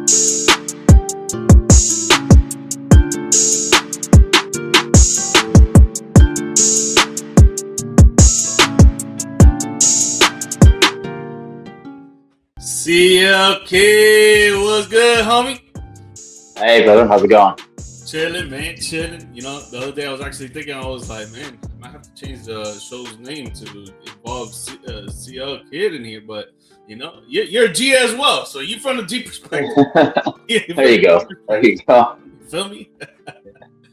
CLK, what's good, homie? Hey, brother, how's it going? Chilling, man, chilling. You know, the other day I was actually thinking, I was like, man, I might have to change the show's name to involve CL Kid in here, but you know, you're a G as well, so you from the G perspective. There you go. There you go. You feel me?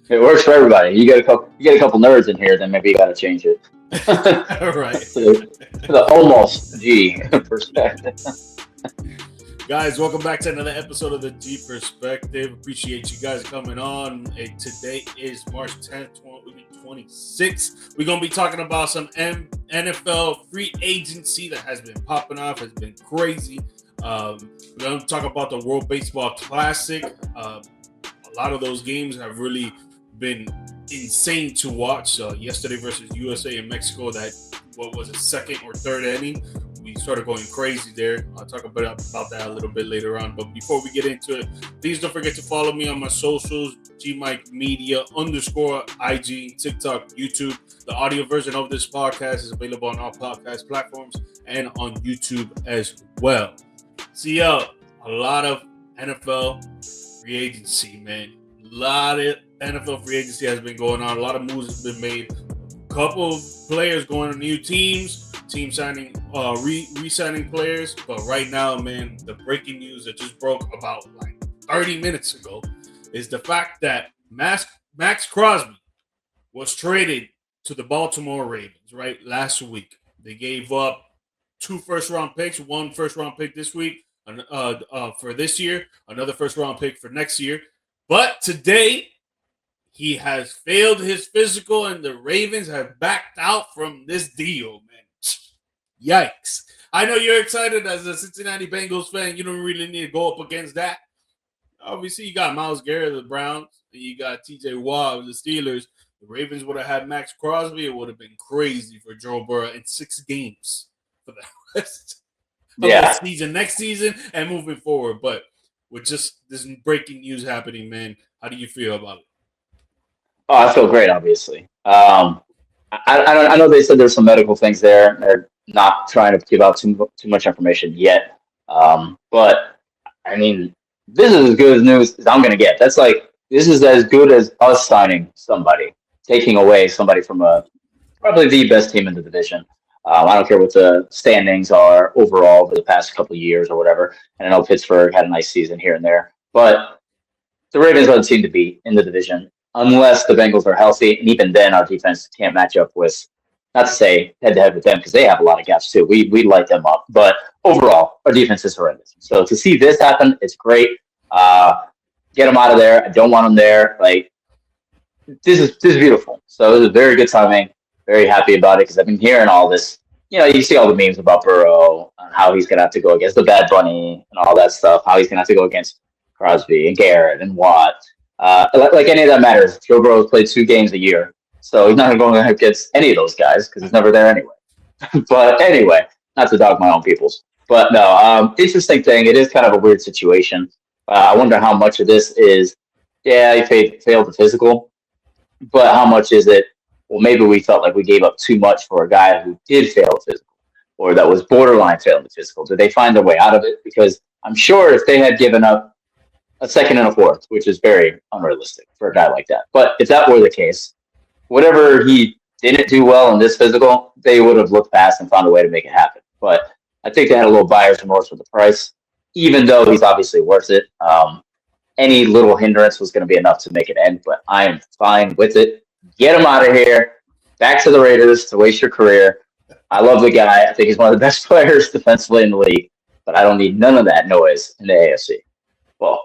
It works for everybody. You get a couple nerds in here, then maybe you got to change it. Right. The almost G perspective. Guys, welcome back to another episode of the G Perspective. Appreciate you guys coming on. Today is March 10th, 2026. We're going to be talking about some NFL free agency that has been popping off, has been crazy. We're going to talk about the World Baseball Classic. A lot of those games have really been insane to watch. Yesterday versus USA and Mexico, what was it, second or third inning? We started going crazy there. I'll talk about that a little bit later on. But before we get into it, please don't forget to follow me on my socials, GMike Media _ IG, TikTok, YouTube. The audio version of this podcast is available on all podcast platforms and on YouTube as well. CL, a lot of NFL free agency, man. A lot of NFL free agency has been going on. A lot of moves have been made. A couple of players going to new teams. Team signing, re-signing players, but right now, man, the breaking news that just broke about like 30 minutes ago is the fact that Max Crosby was traded to the Baltimore Ravens, right, last week. They gave up 2 first-round picks, 1 first-round pick this week, for this year, another first-round pick for next year. But today, he has failed his physical, and the Ravens have backed out from this deal, man. Yikes. I know you're excited as a Cincinnati Bengals fan. You don't really need to go up against that. Obviously, you got Myles Garrett of the Browns, and you got TJ Watt of the Steelers. The Ravens would have had Max Crosby. It would have been crazy for Joe Burrow in 6 games for the rest of the season, next season, and moving forward. But with just this breaking news happening, man, how do you feel about it? Oh, I feel great, obviously. I know they said there's some medical things there. They're not trying to give out too much information yet. But, I mean, this is as good as news as I'm going to get. This is as good as us signing somebody, taking away somebody from probably the best team in the division. I don't care what the standings are overall for the past couple of years or whatever. And I know Pittsburgh had a nice season here and there. But the Ravens don't seem to be in the division unless the Bengals are healthy. And even then, our defense can't match up with, not to say head-to-head with them, because they have a lot of gaps too. We light them up. But overall, our defense is horrendous. So to see this happen, it's great. Get them out of there. I don't want them there. Like, this is beautiful. So this is very good timing. Very happy about it because I've been hearing all this. You know, you see all the memes about Burrow and how he's going to have to go against the Bad Bunny and all that stuff, how he's going to have to go against Crosby and Garrett and Watt. Like any of that matters. Joe Burrow has played 2 games a year, so he's not going against any of those guys because he's never there anyway. But anyway, not to dog my own peoples. But no, interesting thing. It is kind of a weird situation. I wonder how much of this is, he failed the physical, but how much is it, well, maybe we felt like we gave up too much for a guy who did fail the physical, or that was borderline failing the physical. Did they find their way out of it? Because I'm sure if they had given up a second and a fourth, which is very unrealistic for a guy like that. But if that were the case, whatever he didn't do well in this physical, they would have looked past and found a way to make it happen. But I think they had a little buyer's remorse with the price, even though he's obviously worth it. Any little hindrance was going to be enough to make it end, but I am fine with it. Get him out of here. Back to the Raiders to waste your career. I love the guy. I think he's one of the best players defensively in the league, but I don't need none of that noise in the AFC. Well,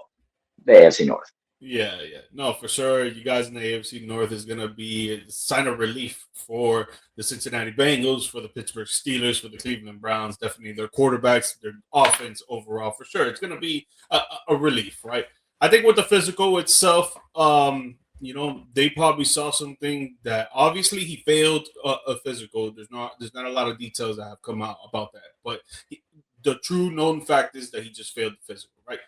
the AFC North. Yeah. No, for sure. You guys in the AFC North is going to be a sign of relief for the Cincinnati Bengals, for the Pittsburgh Steelers, for the Cleveland Browns. Definitely their quarterbacks, their offense overall. For sure, it's going to be a relief, right? I think with the physical itself, they probably saw something that obviously he failed a physical. There's not a lot of details that have come out about that, but the true known fact is that he just failed the physical, right?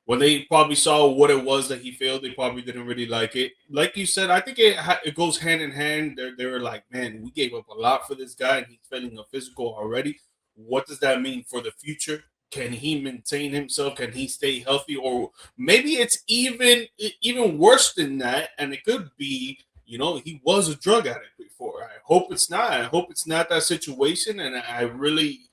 when they probably saw what it was that he failed, they probably didn't really like it. Like you said, I think it goes hand in hand. They were like, man, we gave up a lot for this guy, and he's failing a physical already. What does that mean for the future? Can he maintain himself? Can he stay healthy? Or maybe it's even worse than that, and it could be, he was a drug addict before. I hope it's not. I hope it's not that situation, and I really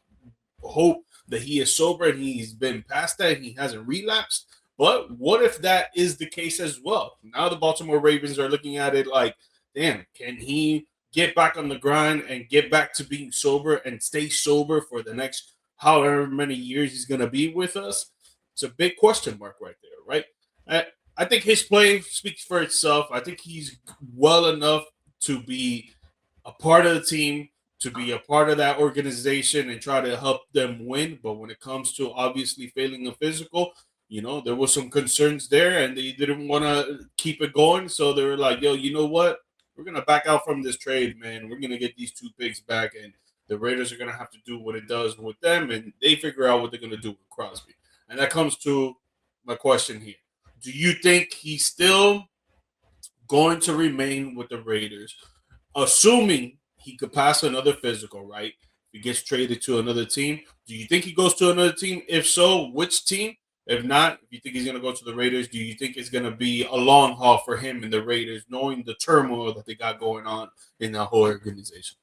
hope that he is sober and he's been past that and he hasn't relapsed. But what if that is the case as well? Now the Baltimore Ravens are looking at it like, damn, can he get back on the grind and get back to being sober and stay sober for the next however many years he's going to be with us? It's a big question mark right there, right? I think his play speaks for itself. I think he's well enough to be a part of the team, to be a part of that organization and try to help them win. But when it comes to obviously failing a physical, there was some concerns there and they didn't want to keep it going. So they were like, yo, you know what? We're going to back out from this trade, man. We're going to get these 2 picks back, and the Raiders are going to have to do what it does with them, and they figure out what they're going to do with Crosby. And that comes to my question here. Do you think he's still going to remain with the Raiders, assuming he could pass another physical, right? If he gets traded to another team, do you think he goes to another team? If so, which team? If not, if you think he's going to go to the Raiders, do you think it's going to be a long haul for him and the Raiders, knowing the turmoil that they got going on in that whole organization?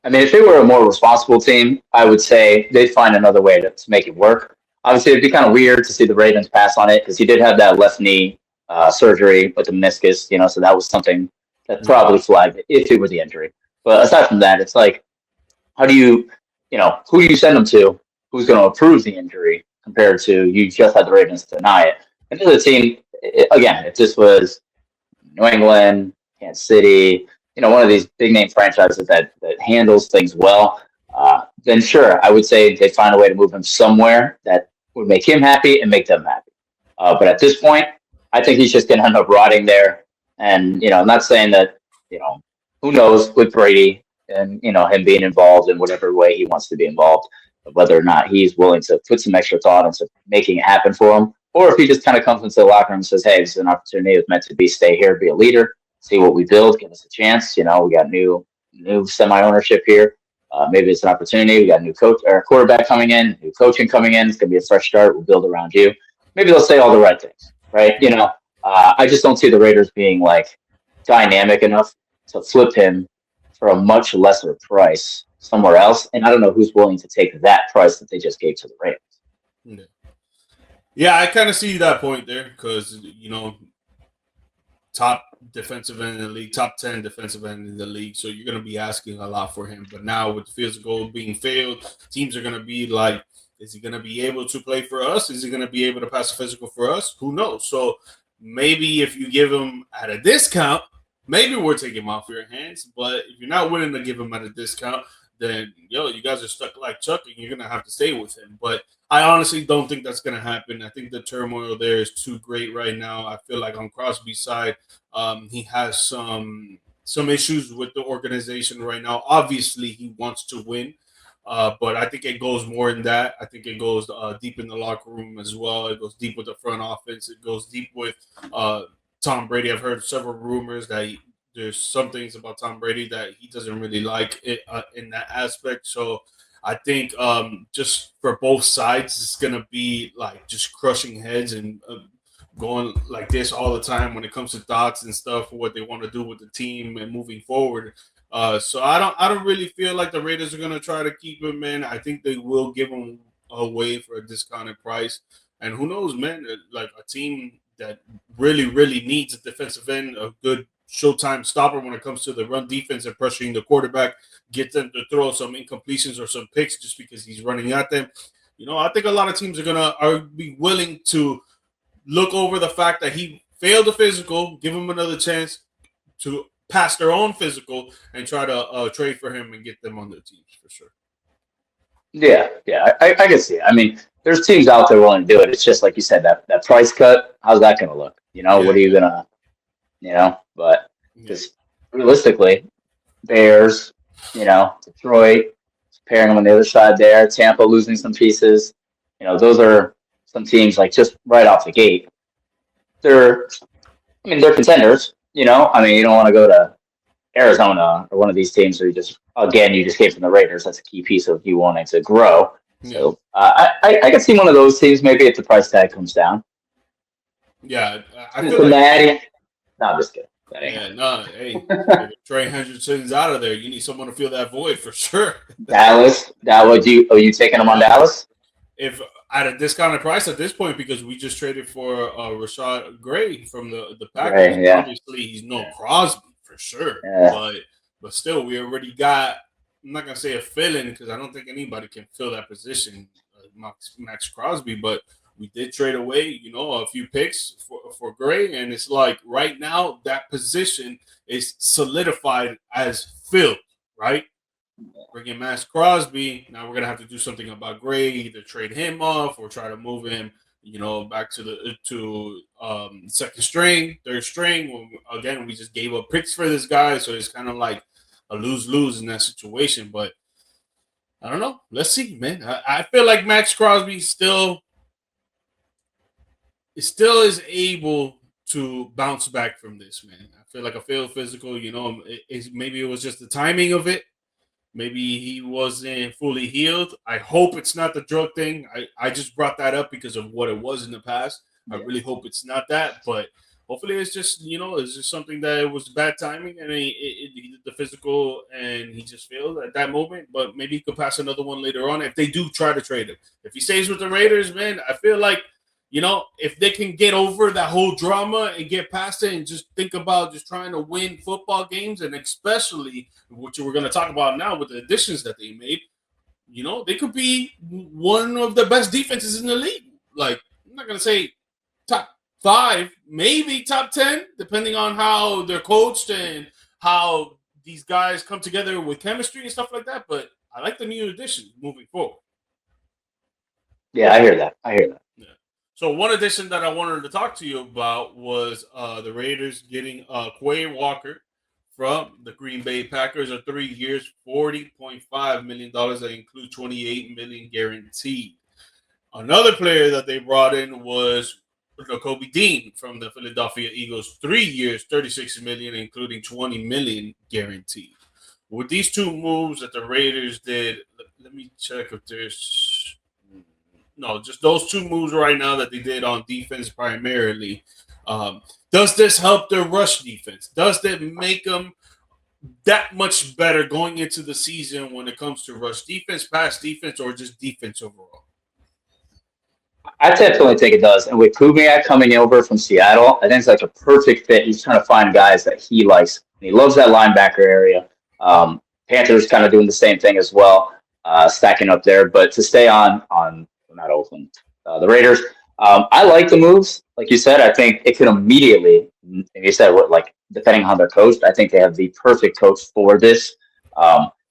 I mean, if they were a more responsible team, I would say they'd find another way to make it work. Obviously, it'd be kind of weird to see the Ravens pass on it because he did have that left knee surgery with the meniscus, so that was something that probably flagged it if it were the injury. But aside from that, it's like, how do you, who do you send them to? Who's going to approve the injury compared to you just had the Ravens deny it? And the other team, again, if this was New England, Kansas City, one of these big name franchises that handles things well, then sure, I would say they find a way to move him somewhere that would make him happy and make them happy. But at this point, I think he's just going to end up rotting there. And, I'm not saying that, who knows with Brady and, him being involved in whatever way he wants to be involved, whether or not he's willing to put some extra thought into making it happen for him, or if he just kind of comes into the locker room and says, hey, this is an opportunity. It's meant to be, stay here, be a leader, see what we build, give us a chance. We got new semi-ownership here. Maybe it's an opportunity. We got a new coach or quarterback coming in, new coaching coming in. It's going to be a fresh start. We'll build around you. Maybe they'll say all the right things, right? I just don't see the Raiders being like dynamic enough to flip him for a much lesser price somewhere else. And I don't know who's willing to take that price that they just gave to the Ravens. Yeah, I kind of see that point there because, top defensive end in the league, top 10 defensive end in the league. So you're going to be asking a lot for him. But now with the physical being failed, teams are going to be like, is he going to be able to play for us? Is he going to be able to pass a physical for us? Who knows? So maybe if you give him at a discount, maybe we'll take him off your hands. But if you're not willing to give him at a discount, then, you guys are stuck like Chuck, and you're going to have to stay with him. But I honestly don't think that's going to happen. I think the turmoil there is too great right now. I feel like on Crosby's side, he has some issues with the organization right now. Obviously, he wants to win, but I think it goes more than that. I think it goes deep in the locker room as well. It goes deep with the front office. It goes deep with Tom Brady. I've heard several rumors that there's some things about Tom Brady that he doesn't really like it, in that aspect. So I think just for both sides, it's going to be like just crushing heads and going like this all the time when it comes to thoughts and stuff, what they want to do with the team and moving forward. So I don't really feel like the Raiders are going to try to keep him, man. I think they will give him away for a discounted price. And who knows, man, like a team that really, really needs a defensive end, a good showtime stopper when it comes to the run defense and pressuring the quarterback, get them to throw some incompletions or some picks just because he's running at them. I think a lot of teams are be willing to look over the fact that he failed the physical, give him another chance to pass their own physical and try to trade for him and get them on their teams for sure. Yeah, I can see it. I mean, there's teams out there willing to do it. It's just like you said, that price cut, how's that going to look? What are you going to, but just realistically, Bears, Detroit, pairing them on the other side there, Tampa losing some pieces, those are some teams like just right off the gate, they're they're contenders. You don't want to go to Arizona or one of these teams where you just came from the Raiders. That's a key piece of you wanting to grow. Yeah. So I could see one of those teams maybe if the price tag comes down. Yeah, I feel like Cincinnati. No, I'm just kidding. That ain't yeah, happening. no, hey, Trey Hendrickson's out of there. You need someone to fill that void for sure. Dallas. Dallas. Are you taking them on Yeah, Dallas? if at a discounted price at this point because we just traded for Rashad Gray from the Packers. Right. Yeah. Obviously, he's no Yeah. Crosby for sure, Yeah. but still, we already got. I'm not gonna say a fill-in because I don't think anybody can fill that position, Max Crosby. But we did trade away, a few picks for Gray, and it's like right now that position is solidified as filled, right? Bring in Max Crosby. Now we're gonna have to do something about Gray, either trade him off or try to move him, back to the second string, third string. Again, we just gave up picks for this guy, so it's kind of like a lose-lose in that situation. But I don't know. Let's see, man. I feel like Max Crosby still is able to bounce back from this, man. I feel like I feel physical. Maybe it was just the timing of it. Maybe he wasn't fully healed. I hope it's not the drug thing. I just brought that up because of what it was in the past. I really hope it's not that, but hopefully it's just it's just something that it was bad timing and he did the physical and he just failed at that moment. But maybe he could pass another one later on if they do try to trade him. If he stays with the Raiders, man, I feel like if they can get over that whole drama and get past it and just think about just trying to win football games, and especially what we're going to talk about now with the additions that they made, they could be one of the best defenses in the league. Like, I'm not going to say top 5, maybe top 10, depending on how they're coached and how these guys come together with chemistry and stuff like that. But I like the new additions moving forward. Yeah, I hear that. Yeah. So one addition that I wanted to talk to you about was the Raiders getting Quay Walker from the Green Bay Packers of 3 years, $40.5 million. That includes $28 million guaranteed. Another player that they brought in was Kobe Dean from the Philadelphia Eagles, 3 years, $36 million, including $20 million guaranteed. With these two moves that the Raiders did, let me check if there's just those two moves right now that they did on defense primarily. Does this help their rush defense? Does that make them that much better going into the season when it comes to rush defense, pass defense, or just defense overall? I definitely think it does. And with Kubiak coming over from Seattle, I think it's like a perfect fit. He's trying to find guys that he likes. He loves that linebacker area. Panthers kind of doing the same thing as well, stacking up there. But to stay on not Oakland, the Raiders, I like the moves. Like you said, I think it can immediately, and you said, depending on how they're coached, I think they have the perfect coach for this.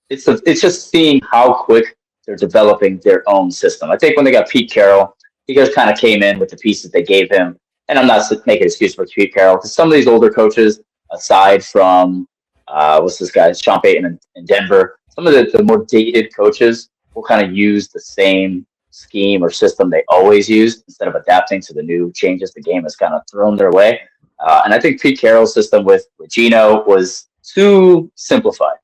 It's just seeing how quick they're developing their own system. I think when they got Pete Carroll, he just kind of came in with the pieces they gave him. And I'm not making an excuse for Pete Carroll, because some of these older coaches, aside from, what's this guy, Sean Payton in Denver, some of the more dated coaches will kind of use the same scheme or system they always used instead of adapting to the new changes the game has kind of thrown their way. And I think Pete Carroll's system with Geno was too simplified.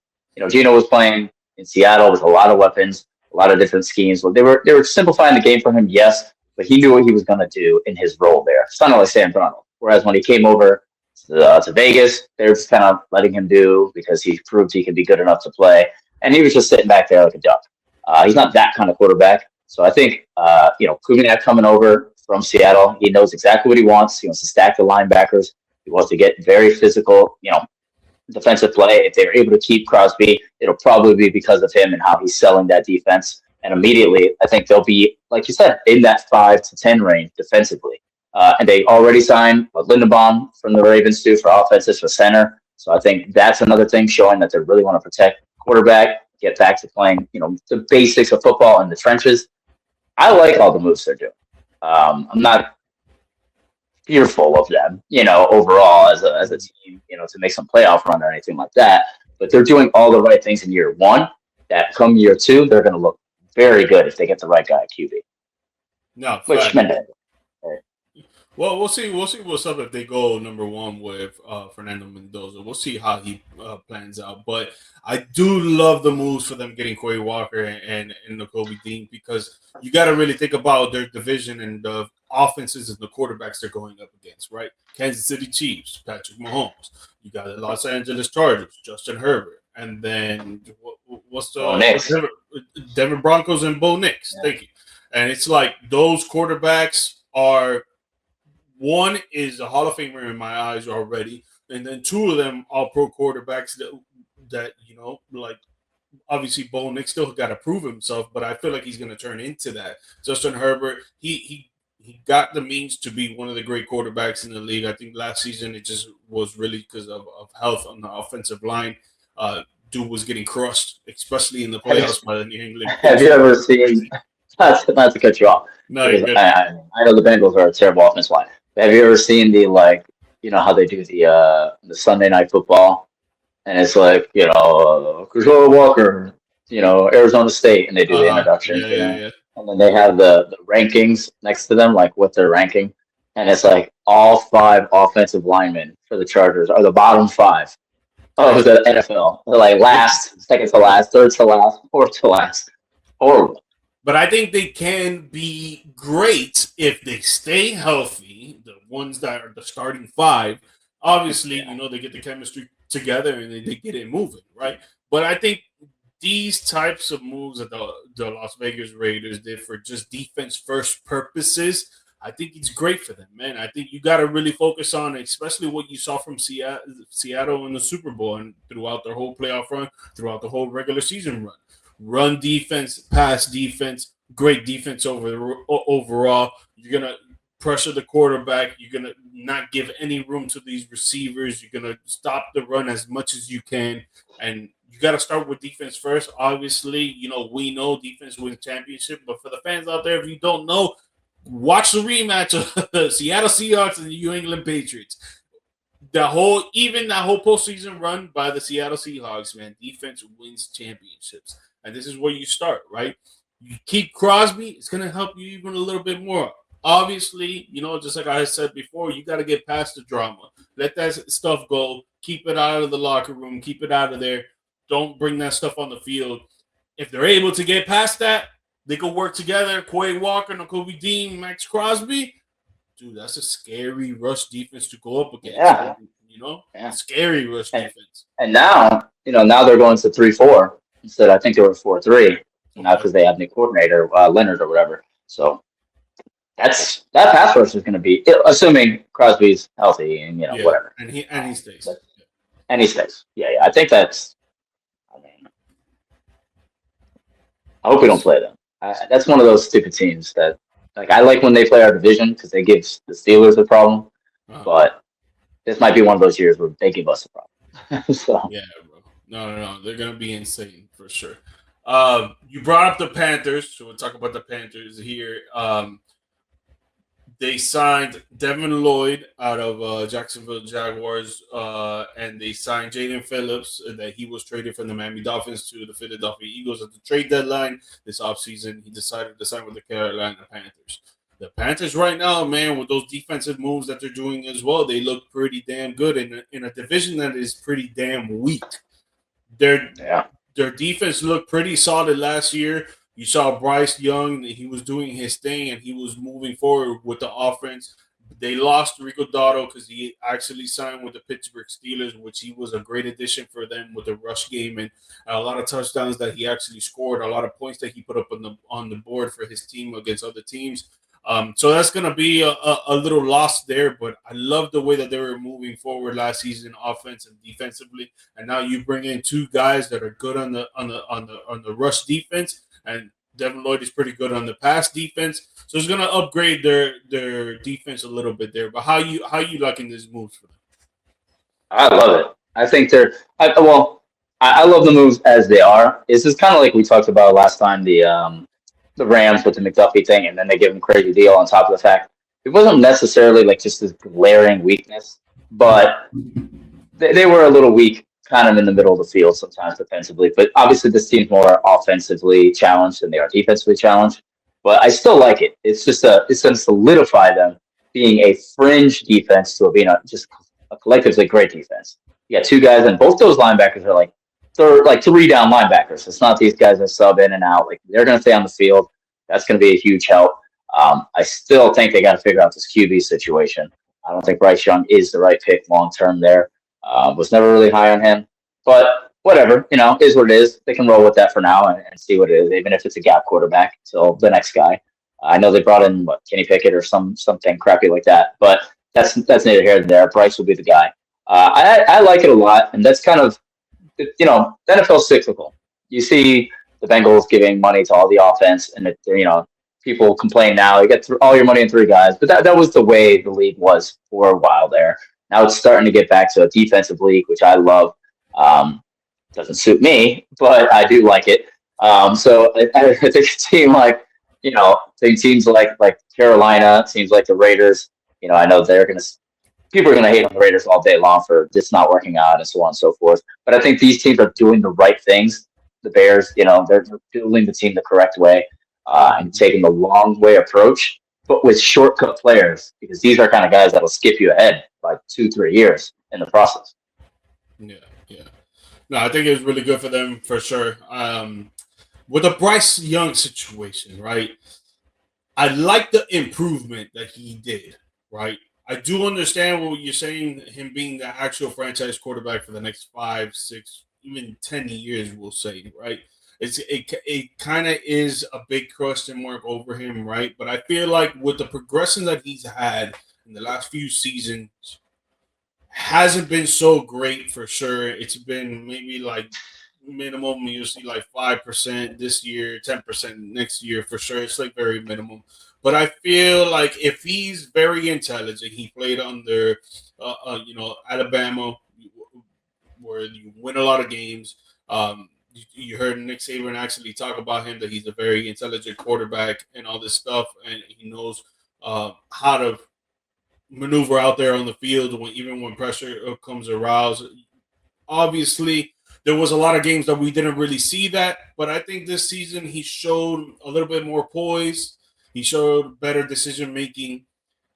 Geno was playing in Seattle with a lot of weapons, a lot of different schemes. Well, they were simplifying the game for him, yes, but he knew what he was going to do in his role there. It's kind of like Sam Darnold. Whereas when he came over to Vegas, they were just kind of letting him do because he proved he could be good enough to play. And he was just sitting back there like a duck. He's not that kind of quarterback. So I think, Kubiak coming over from Seattle, he knows exactly what he wants. He wants to stack the linebackers. He wants to get very physical, defensive play. If they're able to keep Crosby, it'll probably be because of him and how he's selling that defense. And immediately, I think they'll be, like you said, in that 5 to 10 range defensively. And they already signed Linderbaum from the Ravens too for offenses for center. So I think that's another thing showing that they really want to protect quarterback, get back to playing, the basics of football in the trenches. I like all the moves they're doing. I'm not fearful of them, overall as a team, to make some playoff run or anything like that. But they're doing all the right things in year one. That come year two, they're going to look very good if they get the right guy at QB. No, which fact. Mendez. Well, we'll see. We'll see what's up if they go number one with Fernando Mendoza. We'll see how he plans out. But I do love the moves for them getting Corey Walker and Nakobe Dean, because you got to really think about their division and the offenses and the quarterbacks they're going up against, right? Kansas City Chiefs, Patrick Mahomes. You got the Los Angeles Chargers, Justin Herbert, and then what's Bo the Nix. Denver Broncos and Bo Nix. Yeah. Thank you. And it's like those quarterbacks are, one is a Hall of Famer in my eyes already, and then two of them are pro quarterbacks that like obviously Bo Nick still got to prove himself, but I feel like he's going to turn into that. Justin Herbert, he got the means to be one of the great quarterbacks in the league. I think last season it just was really because of health on the offensive line. Dude was getting crushed, especially in the playoffs by the New England Have you Patriots. ever seen? Not to cut you off, No, you're because good. I know the Bengals are a terrible offense line. But have you ever seen the how they do the Sunday night football, and it's like Kuzor Walker, Arizona State, and they do the Yeah, introductions, yeah, yeah. and then they have the rankings next to them, like what they're ranking, and it's like all five offensive linemen for the Chargers are the bottom five of the NFL. They're like last, second to last, third to last, fourth to last. Horrible. But I think they can be great if they stay healthy. The ones that are the starting five, obviously, Yeah. they get the chemistry together and they get it moving, right? But I think these types of moves that the Las Vegas Raiders did for just defense first purposes, I think it's great for them, man. I think you got to really focus on, especially what you saw from Seattle in the Super Bowl and throughout their whole playoff run, throughout the whole regular season run. Run defense, pass defense, great defense overall. You're gonna pressure the quarterback. You're gonna not give any room to these receivers. You're gonna stop the run as much as you can, and you got to start with defense first. Obviously, we know defense wins championship, but for the fans out there, if you don't know, watch the rematch of the Seattle Seahawks and the New England Patriots. That whole postseason run by the Seattle Seahawks, man, defense wins championships. And this is where you start, right? You keep Crosby, it's gonna help you even a little bit more. Obviously, just like I said before, you got to get past the drama. Let that stuff go. Keep it out of the locker room. Keep it out of there. Don't bring that stuff on the field. If they're able to get past that, they can work together. Quay Walker, Nakobe Dean, Max Crosby. Dude, that's a scary rush defense to go up against. Yeah. Yeah. Scary rush defense. And now, now they're going to 3-4 instead. I think they were 4-3 now because they have new coordinator Leonard or whatever. So that pass rush is going to be, assuming Crosby's healthy and whatever. And he stays. And he stays. Yeah. I think that's. I mean, I hope we don't play them. That's one of those stupid teams that, I like when they play our division because they give the Steelers a problem, but this might be one of those years where they give us a problem. So. Yeah, bro. No. They're going to be insane for sure. You brought up the Panthers, so we'll talk about the Panthers here. They signed Devin Lloyd out of Jacksonville Jaguars, and they signed Jaden Phillips, that he was traded from the Miami Dolphins to the Philadelphia Eagles at the trade deadline this offseason. He decided to sign with the Carolina Panthers. The Panthers right now, man, with those defensive moves that they're doing as well, they look pretty damn good in a division that is pretty damn weak. Their defense looked pretty solid last year. You saw Bryce Young, he was doing his thing and he was moving forward with the offense. They lost Rico Dotto because he actually signed with the Pittsburgh Steelers, which he was a great addition for them with the rush game and a lot of touchdowns that he actually scored, a lot of points that he put up on the board for his team against other teams. So that's going to be a little loss there, but I love the way that they were moving forward last season, offense and defensively. And now you bring in two guys that are good on the rush defense, and Devin Lloyd is pretty good on the pass defense. So it's going to upgrade their defense a little bit there. But how you liking these moves for them? I love it. I think I love the moves as they are. This is kind of like we talked about last time, the Rams with the McDuffie thing, and then they give him a crazy deal on top of the fact it wasn't necessarily like just this glaring weakness, but they were a little weak kind of in the middle of the field sometimes defensively. But obviously this team's more offensively challenged than they are defensively challenged. but I still like it. It's going to solidify them being a fringe defense to being just a collectively great defense. You got two guys, and both those linebackers are like they're like three down linebackers. It's not these guys that sub in and out. Like they're going to stay on the field. That's going to be a huge help. I still think they got to figure out this QB situation. I don't think Bryce Young is the right pick long term there. Was never really high on him, but whatever, is what it is. They can roll with that for now and see what it is, even if it's a gap quarterback. So the next guy, I know they brought in Kenny Pickett or something crappy like that, but that's neither here nor there. Bryce will be the guy. I like it a lot, and that's kind of the NFL's cyclical. You see the Bengals giving money to all the offense, and people complain now. You get all your money in three guys, but that was the way the league was for a while there. Now it's starting to get back to a defensive league, which I love. Doesn't suit me, but I do like it. So I think a team like, teams like Carolina, teams like the Raiders, I know people are going to hate on the Raiders all day long for this not working out and so on and so forth. But I think these teams are doing the right things. The Bears, they're building the team the correct way and taking the long way approach, but with shortcut players, because these are kind of guys that'll skip you ahead by 2-3 years in the process. Yeah. No, I think it was really good for them for sure. With the Bryce Young situation, right? I like the improvement that he did, right? I do understand what you're saying, him being the actual franchise quarterback for the next 5, 6, even 10 years, we'll say, right? It kind of is a big question mark over him, right? But I feel like with the progression that he's had in the last few seasons, hasn't been so great for sure. It's been maybe like minimum, you see like 5% this year, 10% next year for sure. It's like very minimum. But I feel like if he's very intelligent, he played under, Alabama, where you win a lot of games. You heard Nick Saban actually talk about him, that he's a very intelligent quarterback and all this stuff, and he knows how to maneuver out there on the field even when pressure comes aroused. Obviously, there was a lot of games that we didn't really see that, but I think this season he showed a little bit more poise. He showed better decision making.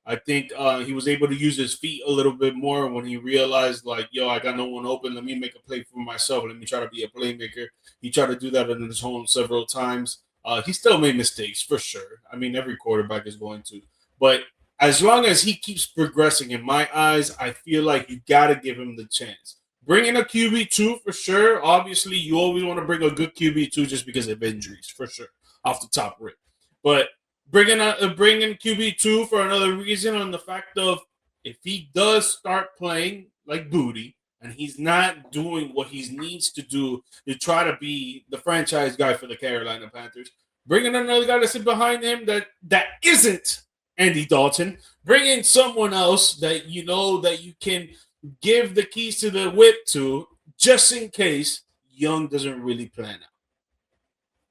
I think he was able to use his feet a little bit more when he realized, like, yo, I got no one open. Let me make a play for myself. Let me try to be a playmaker. He tried to do that in his home several times. He still made mistakes, for sure. I mean, every quarterback is going to. But as long as he keeps progressing, in my eyes, I feel like you got to give him the chance. Bring in a QB2 for sure. Obviously, you always want to bring a good QB2 just because of injuries, for sure, off the top rip. But bring in QB2 for another reason, on the fact of if he does start playing like booty and he's not doing what he needs to do to try to be the franchise guy for the Carolina Panthers, bring in another guy to sit behind him that isn't Andy Dalton. Bring in someone else that that you can give the keys to the whip to, just in case Young doesn't really plan out.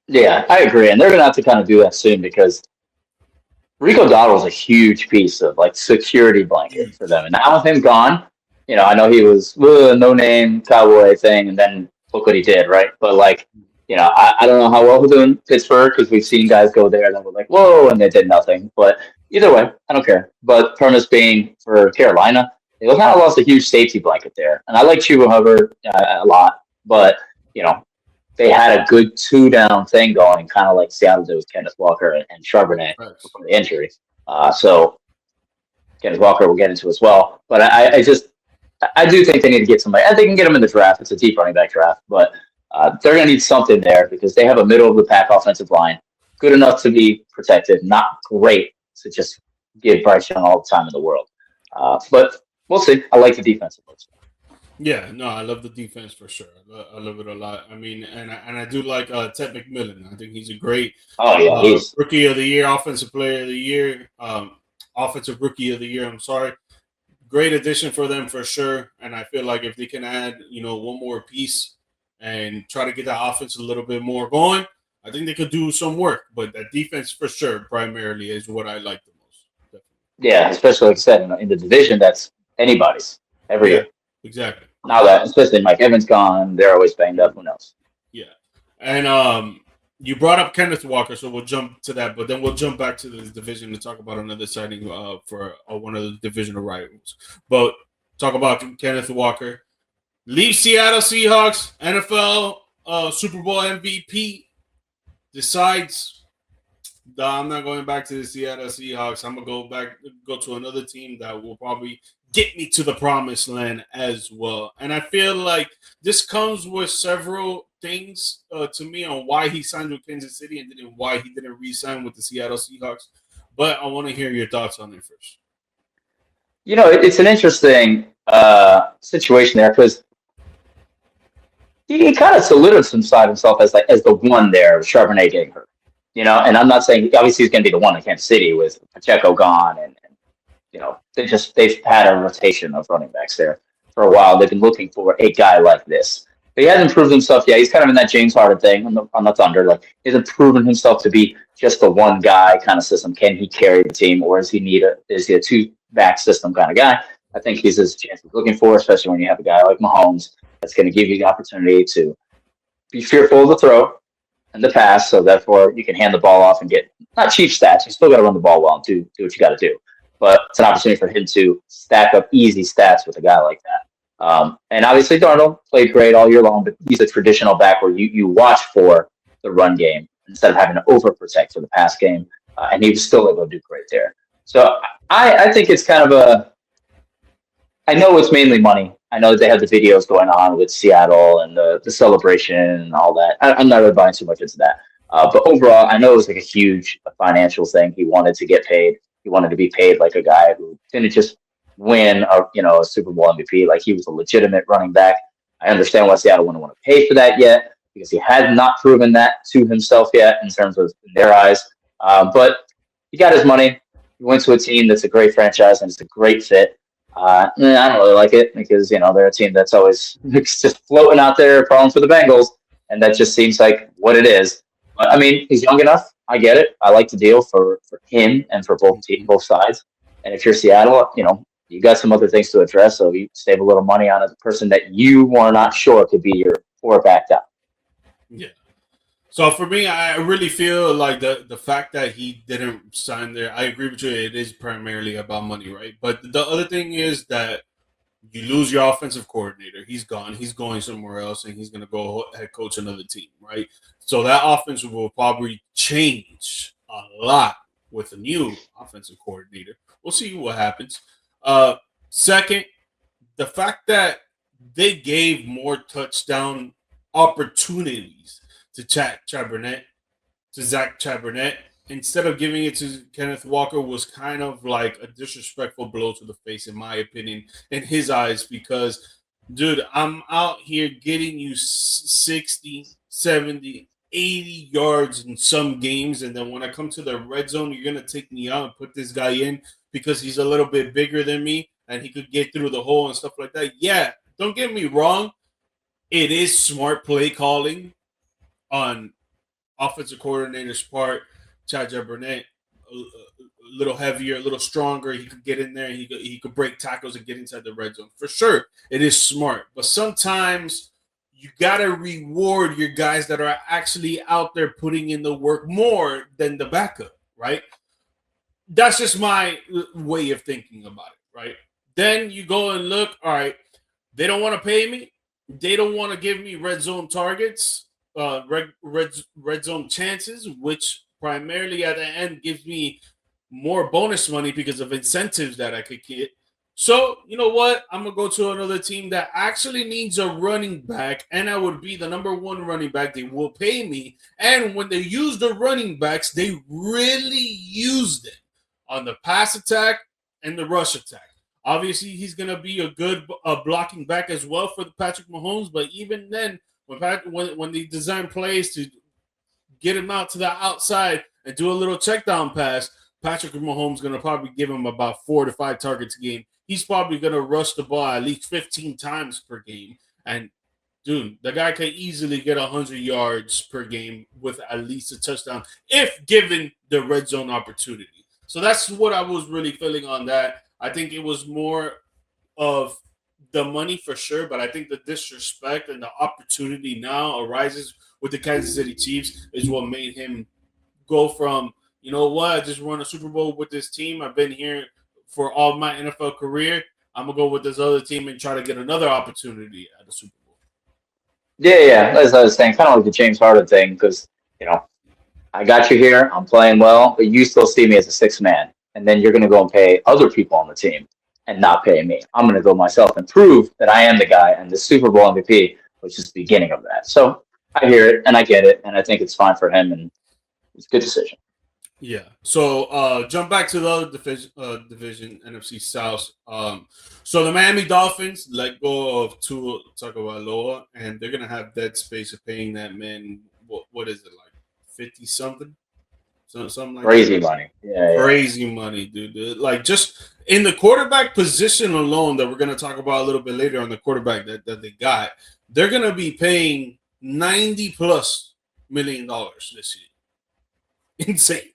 Yeah, I agree. And they're going to have to kind of do that soon, because Rico Dowdle's a huge piece of like security blanket for them. And now with him gone, I know he was a no-name Cowboy thing, and then look what he did, right? But like, I don't know how well he'll do in Pittsburgh, because we've seen guys go there that were like, whoa, and they did nothing. But either way, I don't care. But premise being, for Carolina, they kind of lost a huge safety blanket there. And I like Chuba Hubbard a lot, but, they had a good 2-down thing going, kind of like Seattle did with Kenneth Walker and Charbonnet before the injury. So Kenneth Walker we'll get into as well. But I do think they need to get somebody. And they can get them in the draft. It's a deep running back draft. But they're going to need something there, because they have a middle-of-the-pack offensive line, good enough to be protected, not great to just give Bryce Young all the time in the world. But we'll see. I like the defensive approach. Yeah, no, I love the defense for sure. I love it a lot. I mean, and I do like Ted McMillan. I think he's a great rookie of the year, offensive player of the year, offensive rookie of the year. I'm sorry. Great addition for them for sure. And I feel like if they can add, one more piece and try to get the offense a little bit more going, I think they could do some work. But that defense for sure primarily is what I like the most. Definitely. Yeah, especially like I said, in the division, that's anybody's every year. Exactly. Now that, especially Mike Evans gone, they're always banged up. Who knows? Yeah. And You brought up Kenneth Walker, so we'll jump to that, but then we'll jump back to the division to talk about another signing for one of the divisional rivals. But talk about Kenneth Walker. Leave Seattle Seahawks, NFL Super Bowl MVP, decides, I'm not going back to the Seattle Seahawks. I'm going to go to another team that will probably get me to the promised land as well. And I feel like this comes with several things to me on why he signed with Kansas City and then why he didn't re-sign with the Seattle Seahawks. But I want to hear your thoughts on it first. It's an interesting situation there because he kind of solidified himself as the one there with Charbonnet getting hurt. And I'm not saying obviously he's going to be the one in Kansas City with Pacheco gone, and they've had a rotation of running backs there for a while. They've been looking for a guy like this. But he hasn't proved himself yet. He's kind of in that James Harden thing on the Thunder. Like, he hasn't proven himself to be just the one guy kind of system. Can he carry the team, or is he a two back system kind of guy? I think he's his chance he's looking for, especially when you have a guy like Mahomes that's going to give you the opportunity to be fearful of the throw and the pass, so therefore you can hand the ball off and get not cheap stats. You still got to run the ball well and do what you got to do. But it's an opportunity for him to stack up easy stats with a guy like that. And obviously Darnold played great all year long, but he's a traditional back where you watch for the run game instead of having to overprotect for the pass game. And he was still able to do great there. So I think it's kind of I know it's mainly money. I know that they have the videos going on with Seattle and the celebration and all that. I'm not really buying too much into that. But overall, I know it was like a huge financial thing. He wanted to get paid. He wanted to be paid like a guy who didn't just win a Super Bowl MVP. Like, he was a legitimate running back. I understand why Seattle wouldn't want to pay for that yet, because he had not proven that to himself yet in terms of their eyes. But he got his money. He went to a team that's a great franchise and it's a great fit. I don't really like it because they're a team that's always just floating out there, falling for the Bengals, and that just seems like what it is. But I mean, he's young enough. I get it. I like the deal for him and for both sides. And if you're Seattle, you got some other things to address, so you save a little money on a person that you are not sure could be your or backed out. Yeah. So for me, I really feel like the fact that he didn't sign there, I agree with you. It is primarily about money, right? But the other thing is that you lose your offensive coordinator. He's gone. He's going somewhere else, and he's going to go head coach another team, right? So that offense will probably change a lot with a new offensive coordinator. We'll see what happens. Second, the fact that they gave more touchdown opportunities to Zach Charbonnet, instead of giving it to Kenneth Walker, was kind of like a disrespectful blow to the face, in my opinion, in his eyes, because, dude, I'm out here getting you 60, 70, 80 yards in some games, and then when I come to the red zone, you're going to take me out and put this guy in because he's a little bit bigger than me and he could get through the hole and stuff like that. Yeah, don't get me wrong. It is smart play calling on offensive coordinator's part. Chad Burnett, a little heavier, a little stronger. He could get in there. He could break tackles and get inside the red zone. For sure, it is smart. But sometimes you got to reward your guys that are actually out there putting in the work more than the backup, right? That's just my way of thinking about it, right? Then you go and look, all right, they don't want to pay me. They don't want to give me red zone targets, red zone chances, which primarily at the end gives me more bonus money because of incentives that I could get. So, you know what? I'm going to go to another team that actually needs a running back, and I would be the number one running back. They will pay me. And when they use the running backs, they really use them on the pass attack and the rush attack. Obviously, he's going to be a good blocking back as well for the Patrick Mahomes, but even then, when they design plays to get him out to the outside and do a little check down pass, Patrick Mahomes is going to probably give him about 4 to 5 targets a game. He's probably going to rush the ball at least 15 times per game. And, dude, the guy can easily get 100 yards per game with at least a touchdown if given the red zone opportunity. So that's what I was really feeling on that. I think it was more of the money for sure, but I think the disrespect and the opportunity now arises with the Kansas City Chiefs is what made him go from, you know what, I just won a Super Bowl with this team. I've been here for all my NFL career. I'm gonna go with this other team and try to get another opportunity at the Super Bowl. Yeah. As I was saying, kind of like the James Harden thing, because you know I got you here. I'm playing well, but you still see me as a sixth man, and then you're going to go and pay other people on the team and not pay me. I'm going to go myself and prove that I am the guy, and the Super Bowl MVP was just the beginning of that. So I hear it and I get it, and I think it's fine for him, and it's a good decision. Yeah. So jump back to the other division, NFC South. So the Miami Dolphins let go of Tua Tagovailoa, and they're gonna have dead space of paying that man. What is it, like 50 something, something like that? Crazy money. Yeah. Crazy money, dude. Like just in the quarterback position alone, that we're gonna talk about a little bit later on the quarterback that they got, they're gonna be paying $90+ million this year. Insane.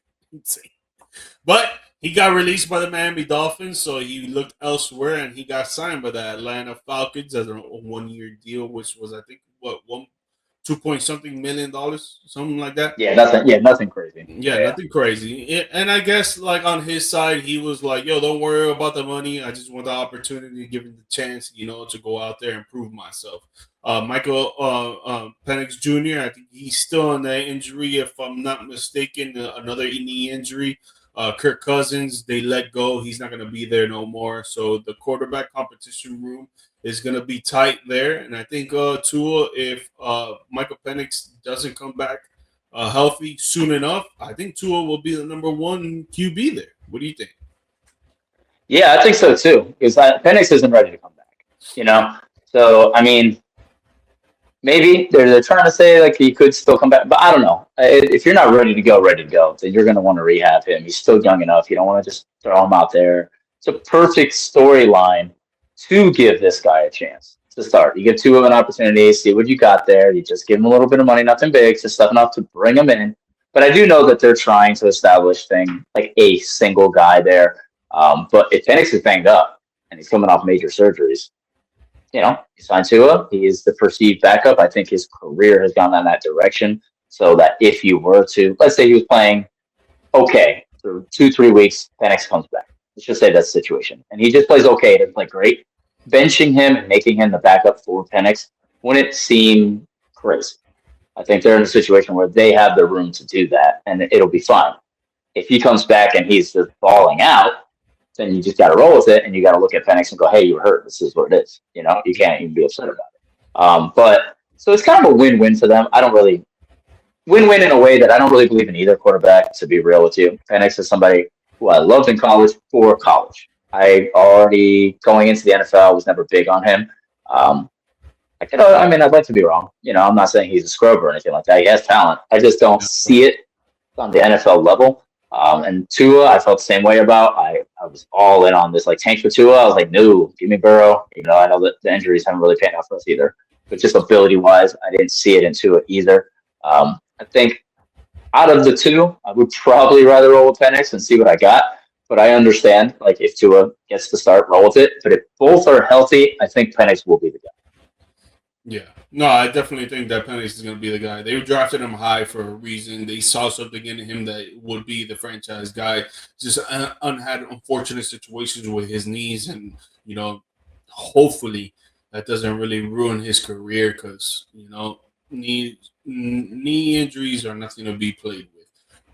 But he got released by the Miami Dolphins, so he looked elsewhere, and he got signed by the Atlanta Falcons as a 1 year deal, which was, I think, what, 2 point something $1 million, something like that. Yeah, nothing. Yeah, nothing crazy. Yeah, nothing crazy. And I guess, like, on his side, he was like, "Yo, don't worry about the money. I just want the opportunity, give him the chance, to go out there and prove myself." Michael Penix Jr., I think he's still on that injury, if I'm not mistaken, another knee injury. Kirk Cousins, they let go. He's not going to be there no more. So the quarterback competition room is going to be tight there. And I think Tua, if Michael Penix doesn't come back healthy soon enough, I think Tua will be the number one QB there. What do you think? Yeah, I think so too. Because Penix isn't ready to come back. So I mean, maybe they're trying to say like he could still come back, but I don't know. If you're not ready to go, then you're going to want to rehab him. He's still young enough. You don't want to just throw him out there. It's a perfect storyline to give this guy a chance to start. You give two of an opportunity, see what you got there. You just give him a little bit of money, nothing big, just stuff enough to bring him in. But I do know that they're trying to establish thing like a single guy there. But if Penix is banged up and he's coming off major surgeries, he signed Tua. He is the perceived backup. I think his career has gone in that direction. So that if you were to, let's say he was playing okay for 2-3 weeks, Penix comes back. Let's just say that's the situation. And he just plays okay, doesn't play great. Benching him and making him the backup for Penix wouldn't seem crazy. I think they're in a situation where they have the room to do that, and it'll be fine. If he comes back and he's just balling out, then you just got to roll with it, and you got to look at Penix and go, "Hey, you were hurt. This is what it is." You can't even be upset about it. But so it's kind of a win-win for them. I don't really win-win in a way that I don't really believe in either quarterback. To be real with you, Penix is somebody who I loved in college for college. I already going into the NFL was never big on him. I'd like to be wrong. I'm not saying he's a scrub or anything like that. He has talent. I just don't see it on the NFL level. And Tua, I felt the same way about. I was all in on this like tank for Tua. I was like, no, give me Burrow. I know that the injuries haven't really panned out for us either, but just ability wise, I didn't see it in Tua either. I think out of the two, I would probably rather roll with Penix and see what I got. But I understand, like, if Tua gets to start, roll with it. But if both are healthy, I think Penix will be the guy. Yeah. No, I definitely think that Penix is going to be the guy. They drafted him high for a reason. They saw something in him that would be the franchise guy. Just had unfortunate situations with his knees, and hopefully that doesn't really ruin his career, because knee injuries are nothing to be played with.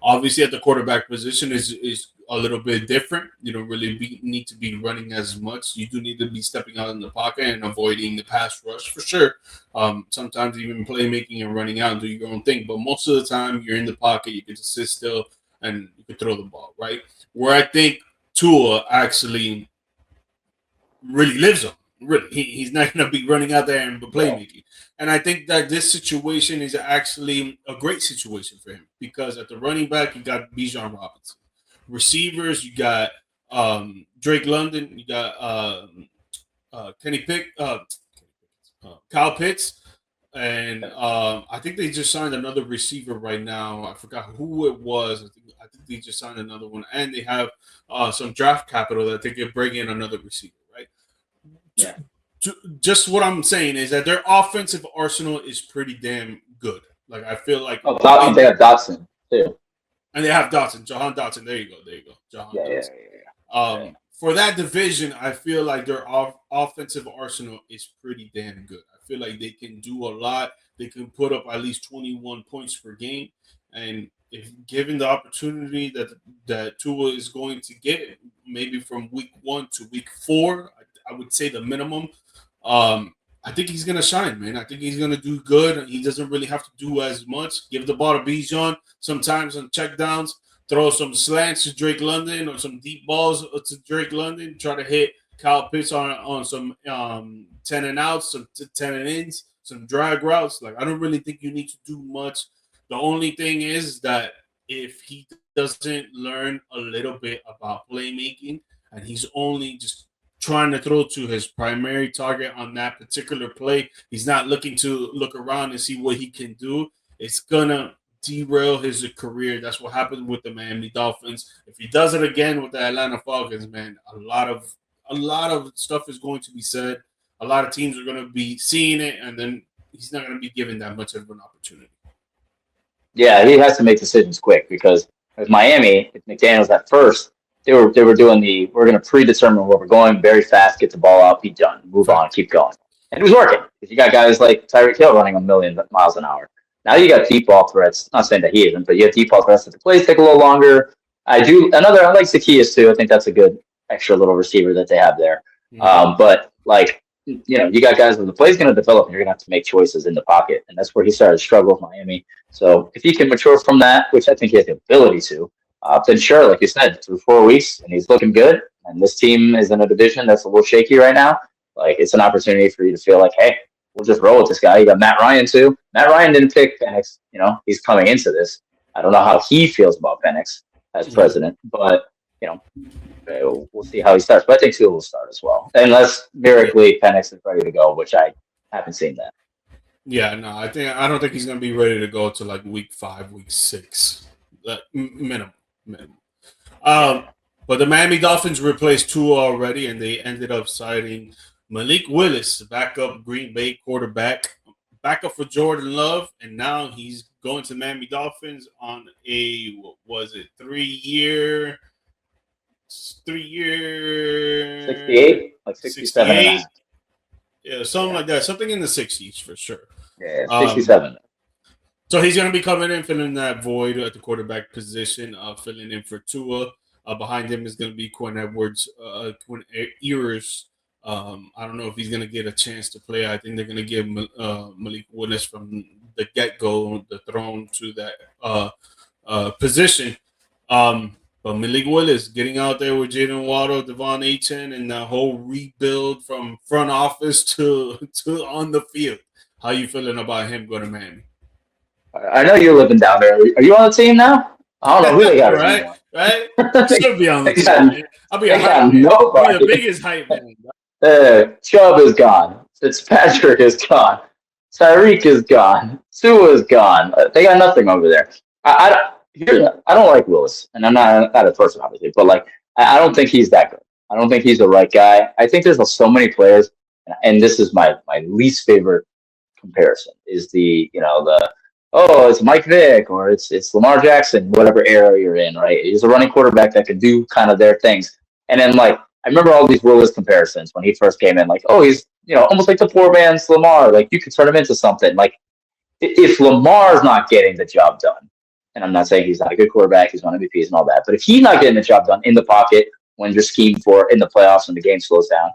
Obviously, at the quarterback position is a little bit different. You don't really need to be running as much. You do need to be stepping out in the pocket and avoiding the pass rush for sure. Sometimes even playmaking and running out and do your own thing. But most of the time, you're in the pocket. You can just sit still and you can throw the ball, right? Where I think Tua actually really lives on. Really, he's not going to be running out there and playmaking. And I think that this situation is actually a great situation for him, because at the running back, you got Bijan Robinson. Receivers, you got Drake London, you got Kenny Pick, Kyle Pitts, and I think they just signed another receiver right now. I forgot who it was. I think they just signed another one, and they have some draft capital that they could bring in another receiver, right? Yeah. just what I'm saying is that their offensive arsenal is pretty damn good. Like I feel like Oh, Dotson, they have Dotson too. and they have Dotson, Jahan Dotson. There you go, Jahan Yeah, yeah, Dotson. yeah. For that division, I feel like their offensive arsenal is pretty damn good. I feel like they can do a lot. They can put up at least 21 points per game, and if given the opportunity that Tua is going to get, maybe from week 1 to week 4, I would say the minimum. Um, I think he's gonna shine, man. I think he's gonna do good. He doesn't really have to do as much. Give the ball to Bijan sometimes on checkdowns. Throw some slants to Drake London or some deep balls to Drake London. Try to hit Kyle Pitts on some 10 and outs, some 10 and ins, some drag routes. Like I don't really think you need to do much. The only thing is that if he doesn't learn a little bit about playmaking and he's only just trying to throw to his primary target on that particular play, he's not looking to look around and see what he can do. It's gonna derail his career. That's what happened with the Miami Dolphins. If he does it again with the Atlanta Falcons, man, a lot of stuff is going to be said. A lot of teams are going to be seeing it, and then he's not going to be given that much of an opportunity. Yeah, he has to make decisions quick because with Miami, if McDaniels at first, they were doing we're going to predetermine where we're going very fast, get the ball out, be done, move on, keep going, and it was working because you got guys like Tyreek Hill running a million miles an hour. Now you got deep ball threats. Not saying that he isn't, but you have deep ball threats that the plays take a little longer. I like Zacchaeus too. I think that's a good extra little receiver that they have there. But like you got guys where the play's going to develop and you're going to have to make choices in the pocket. And that's where he started to struggle with Miami. So if he can mature from that, which I think he has the ability to, then sure, like you said, through 4 weeks and he's looking good. And this team is in a division that's a little shaky right now. Like it's an opportunity for you to feel like, hey, we'll just roll with this guy. You got Matt Ryan too. Matt Ryan didn't pick Penix. He's coming into this. I don't know how he feels about Penix as president, but we'll see how he starts. But I think Tua will start as well, unless miraculously Penix is ready to go, which I haven't seen that. Yeah, no, I don't think he's going to be ready to go to like week 5, week 6, minimum. But the Miami Dolphins replaced Tua already, and they ended up signing Malik Willis, backup Green Bay quarterback, backup for Jordan Love, and now he's going to Miami Dolphins on a 3 year 68, like 67 and a half. Yeah, something like that. Something in the 60s for sure. Yeah, 67. So he's going to be coming in, filling that void at the quarterback position, filling in for Tua. Behind him is going to be Quinn Ewers. I don't know if he's going to get a chance to play. I think they're going to give Malik Willis from the get-go the throne to that position. But Malik Willis getting out there with Jalen Waddle, Devon Achane, and that whole rebuild from front office to on the field. How you feeling about him going to Miami? I know you're living down there. Are you on the team now? I don't know who they got right. Should be on the team. I'll be the biggest hype man. Chubb is gone. Fitzpatrick is gone. Tyreek is gone. Tua is gone. They got nothing over there. I don't like Willis, and I'm not a person, obviously, but like I don't think he's that good. I don't think he's the right guy. I think there's so many players, and this is my least favorite comparison is it's Mike Vick or it's Lamar Jackson, whatever era you're in, right? He's a running quarterback that can do kind of their things. And then like I remember all these Willis comparisons when he first came in, like, oh, he's almost like the poor man's Lamar. Like you could turn him into something. Like if Lamar's not getting the job done, and I'm not saying he's not a good quarterback, he's won MVPs and all that, but if he's not getting the job done in the pocket when you're schemed for in the playoffs and the game slows down,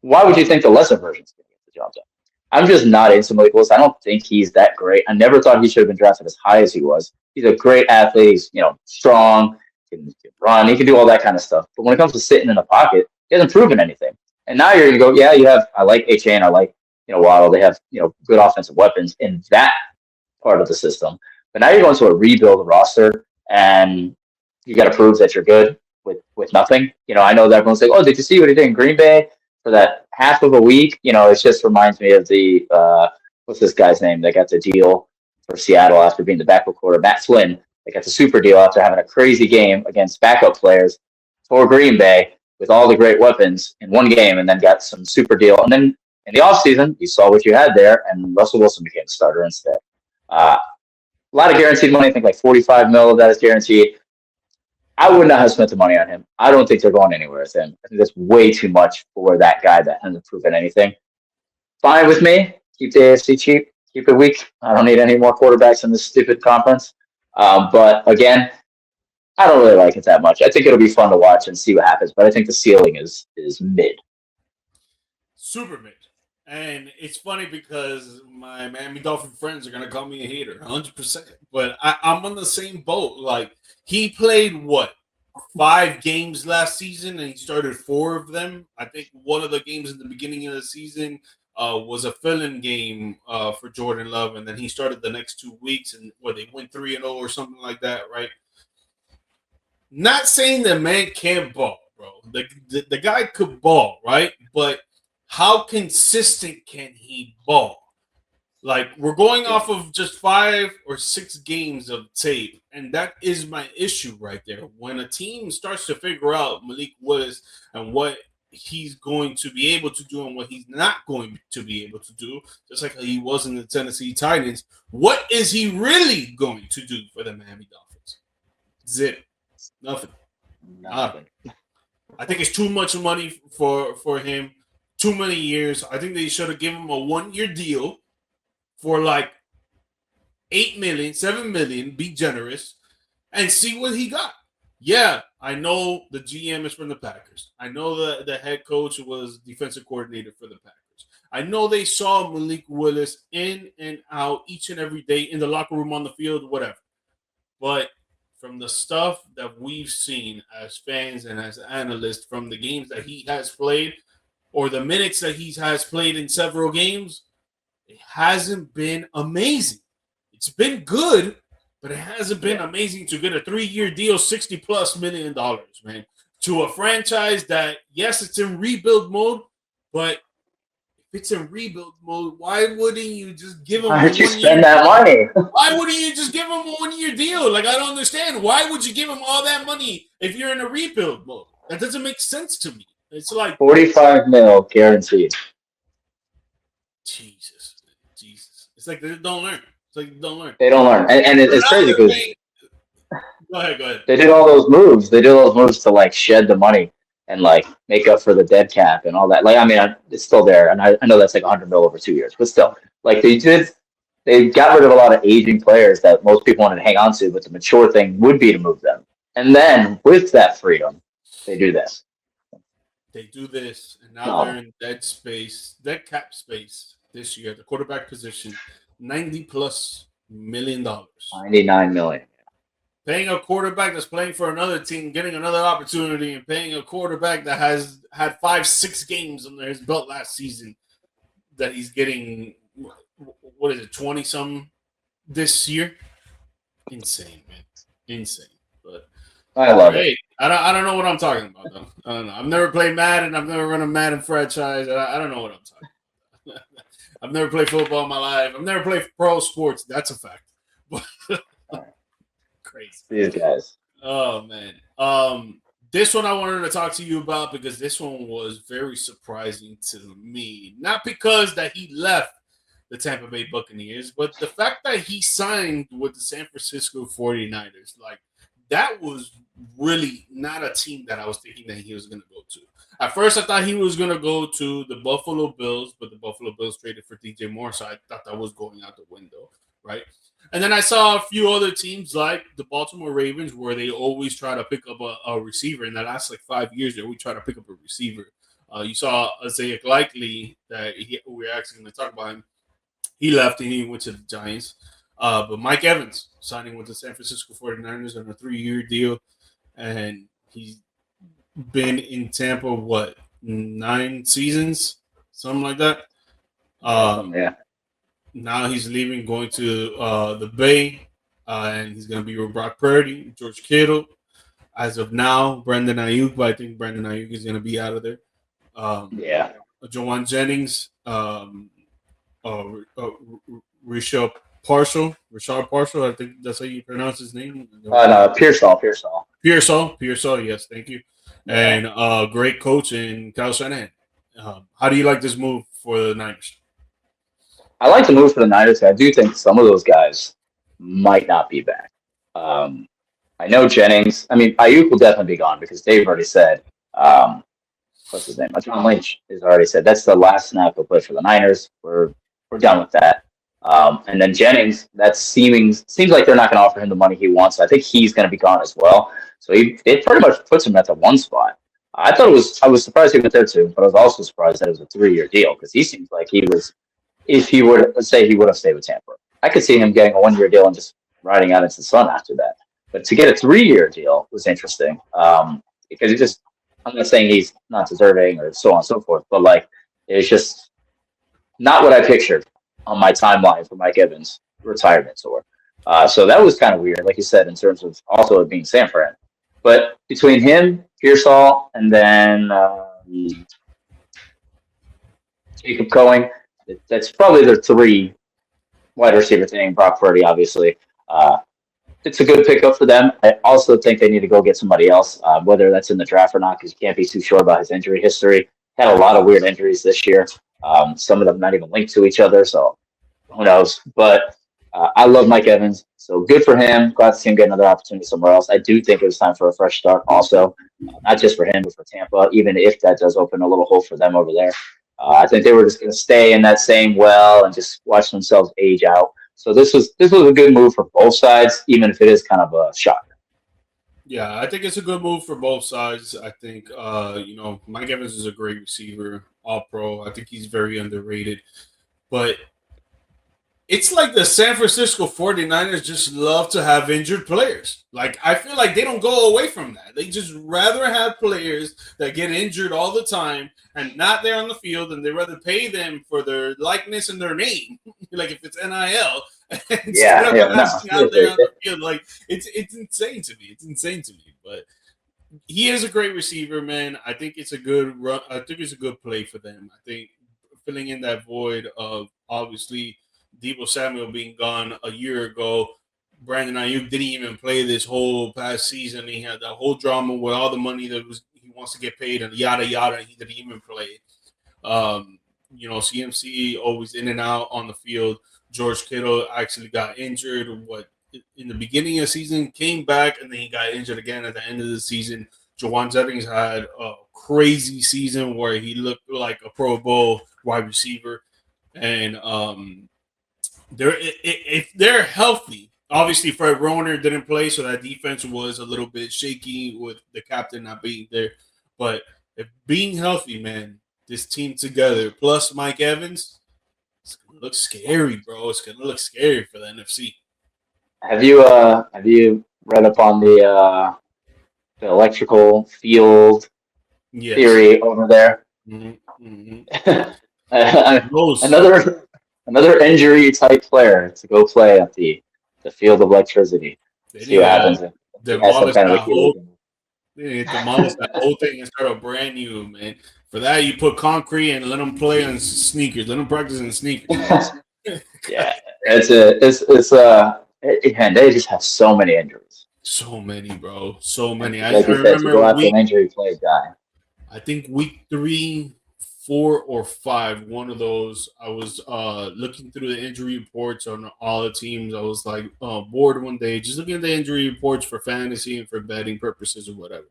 why would you think the lesser version's going to get the job done? I'm just not into Malik Willis. I don't think he's that great. I never thought he should have been drafted as high as he was. He's a great athlete. He's strong, can run, he can do all that kind of stuff. But when it comes to sitting in the pocket, he hasn't proven anything. And now you're going to go, I like Achane, I like Waddle. They have good offensive weapons in that part of the system. But now you're going to a rebuild roster, and you got to prove that you're good with nothing. I know that everyone's like, oh, did you see what he did in Green Bay? For that half of a week, it just reminds me of the what's this guy's name that got the deal for Seattle after being the backup quarterback, Matt Flynn. They got the super deal after having a crazy game against backup players for Green Bay with all the great weapons in one game, and then got some super deal. And then in the offseason, you saw what you had there, and Russell Wilson became a starter instead. A lot of guaranteed money. I think like 45 mil of that is guaranteed. I would not have spent the money on him. I don't think they're going anywhere with him. I think that's way too much for that guy that hasn't proven anything. Fine with me. Keep the AFC cheap. Keep it weak. I don't need any more quarterbacks in this stupid conference. But again, I don't really like it that much. I think it'll be fun to watch and see what happens. But I think the ceiling is mid. Super mid. And it's funny because my Miami Dolphin friends are gonna call me a hater, 100%. But I'm on the same boat. Like he played what 5 games last season, and he started 4 of them. I think one of the games in the beginning of the season was a fill-in game for Jordan Love, and then he started the next 2 weeks, and where they went 3-0 or something like that, right? Not saying the man can't ball, bro. The guy could ball, right? But how consistent can he ball? Like, we're going off of just 5 or 6 games of tape, and that is my issue right there. When a team starts to figure out Malik Willis and what he's going to be able to do and what he's not going to be able to do, just like he was in the Tennessee Titans, what is he really going to do for the Miami Dolphins? Zip. Nothing. I think it's too much money for him. Too many years. I think they should have given him a 1-year deal for like 8 million, 7 million, be generous, and see what he got. Yeah, I know the GM is from the Packers. I know the head coach was defensive coordinator for the Packers. I know they saw Malik Willis in and out each and every day in the locker room, on the field, whatever. But from the stuff that we've seen as fans and as analysts from the games that he has played or the minutes that he has played in several games, it hasn't been amazing. It's been good, but it hasn't been amazing to get a 3-year deal, $60+ million, man, to a franchise that, yes, it's in rebuild mode, but if it's in rebuild mode, why wouldn't you just give him Why would you spend that money? Why wouldn't you just give him a 1-year deal? Like, I don't understand. Why would you give him all that money if you're in a rebuild mode? That doesn't make sense to me. It's like 45 mil guaranteed. Jesus. It's like they don't learn. They don't learn, and it's crazy because go ahead. They did all those moves. They did all those moves to like shed the money and like make up for the dead cap and all that. Like, I mean, it's still there, and I know that's like 100 mil over 2 years, but still, like they got rid of a lot of aging players that most people wanted to hang on to. But the mature thing would be to move them, and then with that freedom, they do this. And now they're in dead cap space this year. The quarterback position, $90+ million. 99 million. Paying a quarterback that's playing for another team, getting another opportunity, and paying a quarterback that has had 5-6 games under his belt last season, that he's getting, what is it, 20-something this year? Insane, man. Insane. But I love it. I don't know what I'm talking about, though. I don't know. I've never played Madden. I've never run a Madden franchise. I don't know what I'm talking about. I've never played football in my life. I've never played pro sports. That's a fact. Crazy. These guys. Oh, man. This one I wanted to talk to you about because this one was very surprising to me. Not because that he left the Tampa Bay Buccaneers, but the fact that he signed with the San Francisco 49ers. Like, that was really not a team that I was thinking that he was going to go to. At first, I thought he was going to go to the Buffalo Bills, but the Buffalo Bills traded for DJ Moore, so I thought that was going out the window, right? And then I saw a few other teams like the Baltimore Ravens, where they always try to pick up a receiver. In the last like 5 years, they always try to pick up a receiver. You saw Isaiah Likely, that we're actually going to talk about him. He left and he went to the Giants. But Mike Evans signing with the San Francisco 49ers on a 3-year deal. And he's been in Tampa, 9 seasons? Something like that. Yeah. Now he's leaving, going to the Bay. And he's going to be with Brock Purdy, George Kittle. As of now, Brandon Ayuk, but I think Brandon Ayuk is going to be out of there. Jawan Jennings, Rashad Parcell, I think that's how you pronounce his name. No, Pearsall, yes, thank you. And great coach in Kyle Shanahan. How do you like this move for the Niners? I like the move for the Niners. I do think some of those guys might not be back. Um, I know Jennings. I mean, Ayuk will definitely be gone because Dave already said, um, what's his name? John Lynch has already said that's the last snap he'll play for the Niners. We're done with that. And then Jennings, that seems like they're not going to offer him the money he wants. So I think he's going to be gone as well. So it pretty much puts him at the one spot. I was surprised he went there too, but I was also surprised that it was a 3-year deal because he seems like he was, if he would, let's say he would have stayed with Tampa. I could see him getting a 1-year deal and just riding out into the sun after that. But to get a 3-year deal was interesting because it just, I'm not saying he's not deserving or so on and so forth, but like it's just not what I pictured on my timeline for Mike Evans' retirement tour. So that was kind of weird, like you said, in terms of also it being San Fran. But between him, Pearsall, and then Jacob Cohen, that's probably the 3 wide receiver thing. Brock Purdy, obviously. It's a good pickup for them. I also think they need to go get somebody else, whether that's in the draft or not, because you can't be too sure about his injury history. Had a lot of weird injuries this year. Some of them not even linked to each other, so who knows? But I love Mike Evans, so good for him. Glad to see him get another opportunity somewhere else. I do think it was time for a fresh start, also, not just for him, but for Tampa. Even if that does open a little hole for them over there, I think they were just going to stay in that same well and just watch themselves age out. So this was a good move for both sides, even if it is kind of a shock. Yeah, I think it's a good move for both sides. I think, Mike Evans is a great receiver, all pro. I think he's very underrated. But it's like the San Francisco 49ers just love to have injured players. Like, I feel like they don't go away from that. They just rather have players that get injured all the time and not there on the field, and they rather pay them for their likeness and their name, like if it's NIL, instead of asking out there on the field. Like, it's insane to me. It's insane to me. But he is a great receiver, man. I think it's a good run. I think it's a good play for them. I think filling in that void of obviously Debo Samuel being gone a year ago. Brandon Ayuk didn't even play this whole past season. He had that whole drama with all the money that he wants to get paid and yada yada. He didn't even play. CMC always in and out on the field. George Kittle actually got injured. In the beginning of the season, came back, and then he got injured again at the end of the season. Jawan Jennings had a crazy season where he looked like a Pro Bowl wide receiver, and if they're healthy, obviously Fred Roner didn't play, so that defense was a little bit shaky with the captain not being there. But if being healthy, man, this team together plus Mike Evans, it's gonna look scary, bro. It's gonna look scary for the NFC. Have you read up on the electrical field theory over there? Mm-hmm. Another injury type player to go play at the field of electricity. See what happens. Demolish that whole thing and start a brand new, man. For that, you put concrete and let them play on sneakers. Let them practice in sneakers. Yeah, and they just have so many injuries. So many, bro. So many. I remember go after an injury play guy. I think week 3, 4, or 5, one of those. I was looking through the injury reports on all the teams. I was like bored one day, just looking at the injury reports for fantasy and for betting purposes or whatever.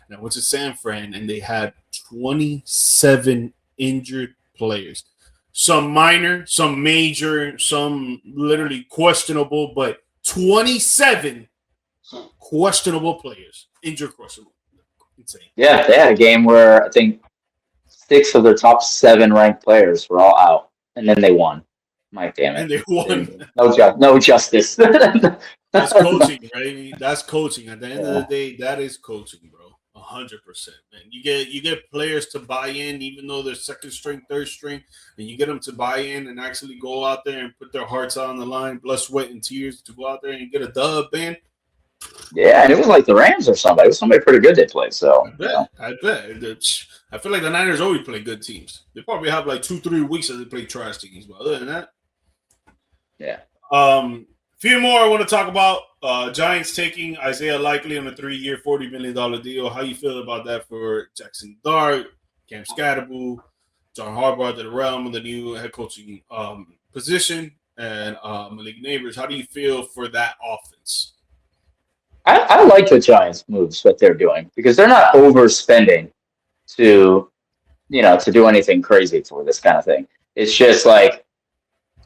And I went to San Fran, and they had 27 injured players. Some minor, some major, some literally questionable, but 27 questionable players. Injured questionable. Insane. Yeah, they had a game where I think 6 of their top 7 ranked players were all out, and then they won. My damn it! And they won. No justice. That's coaching, right? That's coaching. At the end of the day, that is coaching, bro. 100%, man. You get players to buy in, even though they're second string, third string, and you get them to buy in and actually go out there and put their hearts on the line, blood, sweat, and tears to go out there and get a dub, man. Yeah, and it was like the Rams or somebody. It was somebody pretty good they played. So I bet. I feel like the Niners always play good teams. They probably have like 2-3 weeks that they play trash teams, but other than that, yeah. Few more I want to talk about. Giants taking Isaiah Likely on a 3-year, $40 million deal. How you feel about that for Jackson Dart, Cam Scatterbull? John Harbaugh to the realm of the new head coaching position, and Malik Neighbors. How do you feel for that offense? I like the Giants moves what they're doing because they're not overspending to to do anything crazy for this kind of thing. It's just like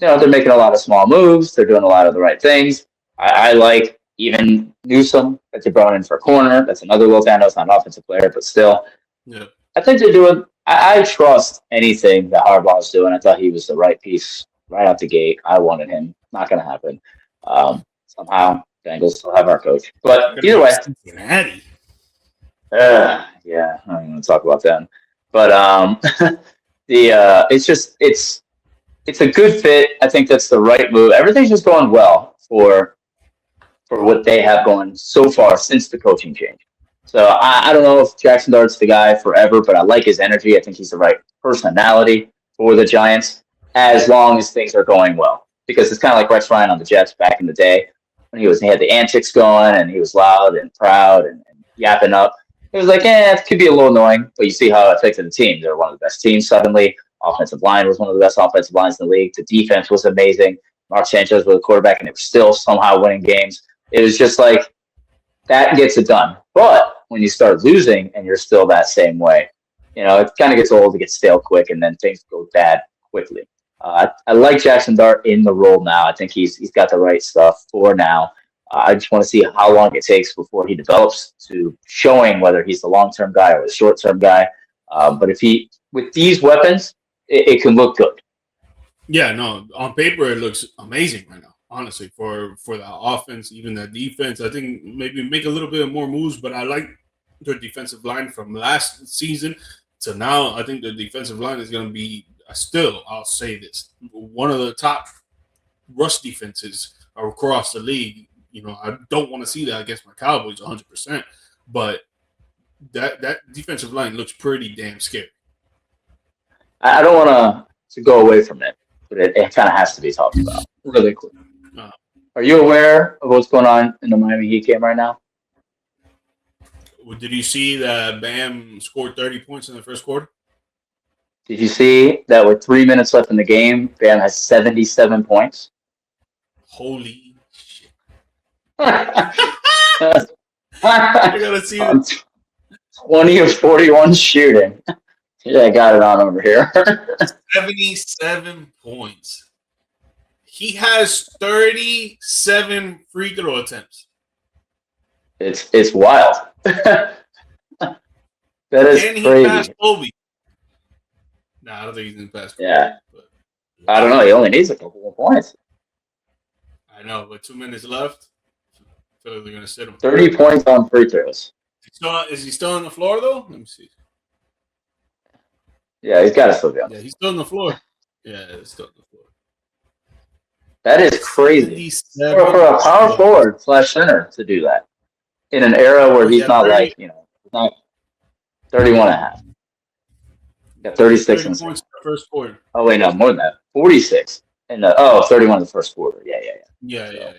they're making a lot of small moves. They're doing a lot of the right things. I like even Newsom that they brought in for a corner. That's another look. I know it's not an offensive player, but still, Yeah. I think they're doing. I trust anything that Harbaugh's doing. I thought he was the right piece right out the gate. I wanted him. Not going to happen. Somehow, Bengals still have our coach. But Gonna either be way, Cincinnati. yeah, I don't want to talk about them. But it's a good fit. I think that's the right move. Everything's just going well for what they have going so far since the coaching change. So I don't know if Jackson Dart's the guy forever, but I like his energy. I think he's the right personality for the Giants as long as things are going well. Because it's kind of like Rex Ryan on the Jets back in the day when he had the antics going and he was loud and proud and yapping up. It was like, it could be a little annoying, but you see how it affected the team. They're one of the best teams suddenly. Offensive line was one of the best offensive lines in the league. The defense was amazing. Mark Sanchez was the quarterback, and they were still somehow winning games. It was just like that gets it done. But when you start losing and you're still that same way, it kind of gets old, it gets stale quick, and then things go bad quickly. I like Jackson Dart in the role now. I think he's got the right stuff for now. I just want to see how long it takes before he develops to showing whether he's the long-term guy or the short-term guy. But if with these weapons, it can look good. Yeah, no, on paper it looks amazing right now. Honestly, for the offense, even the defense, I think maybe make a little bit more moves. But I like the defensive line from last season to now. I think the defensive line is going to be still. I'll say this: one of the top rush defenses across the league. I don't want to see that against my Cowboys 100%, but that defensive line looks pretty damn scary. I don't want to go away from it, but it kind of has to be talked about really quick. Are you aware of what's going on in the Miami Heat game right now? Did you see that Bam scored 30 points in the first quarter? Did you see that with 3 minutes left in the game, Bam has 77 points? Holy shit. I gotta see it. 20 of 41 shooting. Yeah, I got it on over here. 77 points. He has 37 free throw attempts. It's wild. That is Can he crazy. pass Kobe? Nah, I don't think he's gonna pass Kobe. Yeah. But, I don't know. He only needs a couple more points. I know, but 2 minutes left. I feel like they're gonna sit him. 30 points on free throws. Is he still on the floor though? Let me see. Yeah, he's got to still be on. Yeah, he's still on the floor. Yeah, he's still on the floor. That is crazy. For a power forward / center to do that in an era where he's not 30, he's not 31 and a half. Got 36 in the points in the first quarter. Oh, wait, no, more than that. 46 in 31 in the first quarter. Yeah.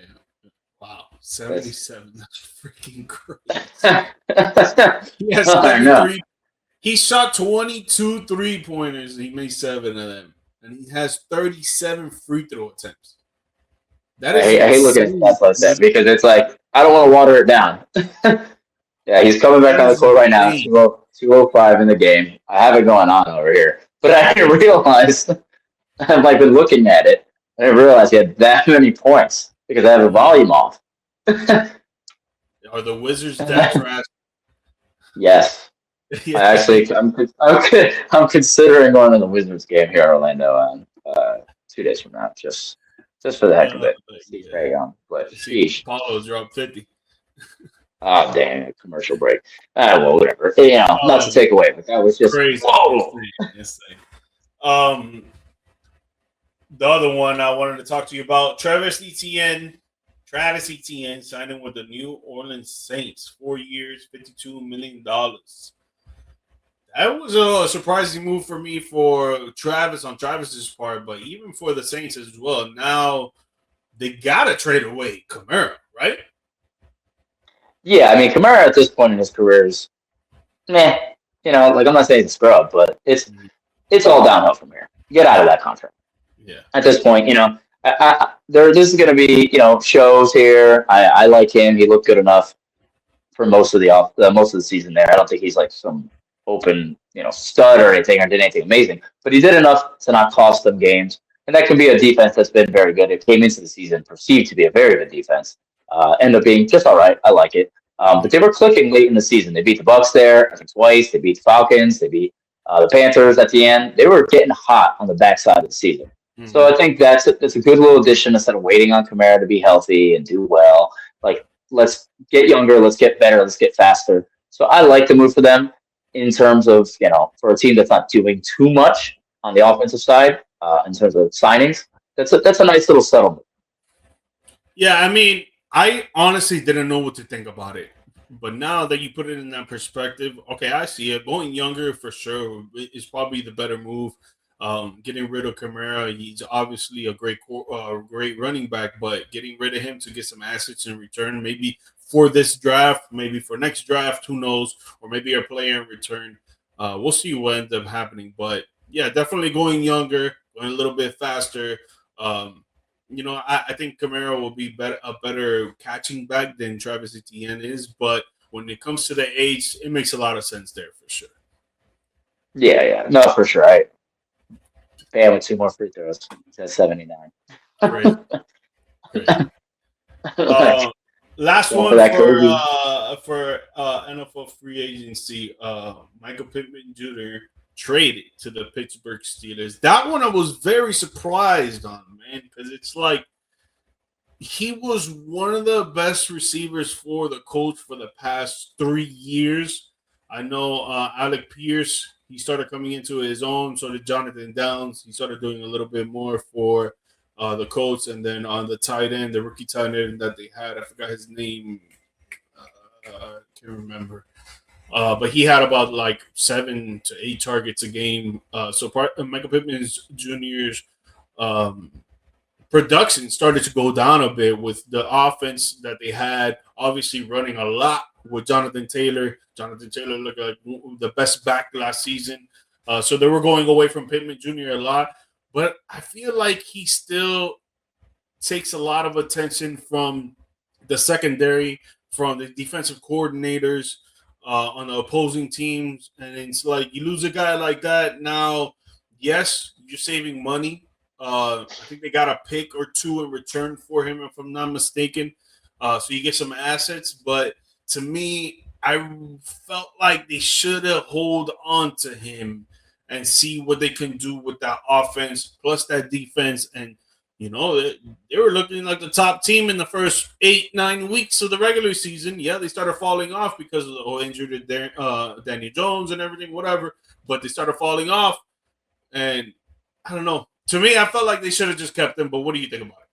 Wow, 77. That's freaking crazy. He has 33. He shot 22 3-pointers. He made 7 of them. And he has 37 free throw attempts. That is I hate looking at stats like that because it's like, I don't want to water it down. Yeah, he's coming back on the court right now. 2:05 in the game. I have it going on over here. But I didn't realize, I've been looking at it, I didn't realize he had that many points because I have the volume off. Are the Wizards that trash? Yes. Yeah. I'm considering going to the Wizards game here in Orlando 2 days from now, just for the heck of it. But sheesh. Paulo dropped 50. Oh, damn, commercial break. Well, whatever. Not to take away, but that was just crazy. Whoa. The other one I wanted to talk to you about, Travis Etienne signing with the New Orleans Saints, 4 years, $52 million. That was a surprising move for me for Travis on Travis's part, but even for the Saints as well. Now they gotta trade away Kamara, right? Yeah, I mean Kamara at this point in his career is meh. I'm not saying it's scrub, but it's it's all downhill from here. Get out of that contract. Yeah. At this point, this is going to be, shows here. I like him. He looked good enough for most of the season there. I don't think he's like some open, stud or anything or did anything amazing, but he did enough to not cost them games. And that can be a defense that's been very good. It came into the season perceived to be a very good defense. Ended up being just all right. I like it. But they were clicking late in the season. They beat the Bucks there, I think twice. They beat the Falcons. They beat the Panthers at the end. They were getting hot on the backside of the season. So I think that's a good little addition instead of waiting on Kamara to be healthy and do well. Like, let's get younger, let's get better, let's get faster. So I like the move for them in terms of, for a team that's not doing too much on the offensive side in terms of signings. That's a nice little settlement. Yeah, I mean, I honestly didn't know what to think about it. But now that you put it in that perspective, okay, I see it. Going younger for sure is probably the better move. Getting rid of Kamara, he's obviously a great running back, but getting rid of him to get some assets in return, maybe for this draft, maybe for next draft, who knows, or maybe a player in return. We'll see what ends up happening. But yeah, definitely going younger, going a little bit faster. I think Kamara will be a better catching back than Travis Etienne is, but when it comes to the age, it makes a lot of sense there for sure. Yeah, no, for sure. Bam with 2 more free throws. That's 79. Great. Last one for NFL free agency. Michael Pittman Jr. traded to the Pittsburgh Steelers. That one I was very surprised on, man, because it's like he was one of the best receivers for the Colts for the past 3 years. I know Alec Pierce, he started coming into his own. So did Jonathan Downs. He started doing a little bit more for the Colts. And then on the tight end, the rookie tight end that they had, I forgot his name. I can't remember. But he had about like 7 to 8 targets a game. So Michael Pittman Jr.'s production started to go down a bit with the offense that they had, obviously running a lot with Jonathan Taylor. Jonathan Taylor looked like the best back last season. So they were going away from Pittman Jr. a lot. But I feel like he still takes a lot of attention from the secondary, from the defensive coordinators on the opposing teams. And it's like you lose a guy like that. Now, yes, you're saving money. I think they got a pick or 2 in return for him, if I'm not mistaken. So you get some assets. But to me, I felt like they should have hold on to him and see what they can do with that offense plus that defense. And, they were looking like the top team in the first 8-9 weeks of the regular season. Yeah, they started falling off because of the whole injury to Daniel Jones and everything, whatever. But they started falling off. And I don't know. To me, I felt like they should have just kept him. But what do you think about it?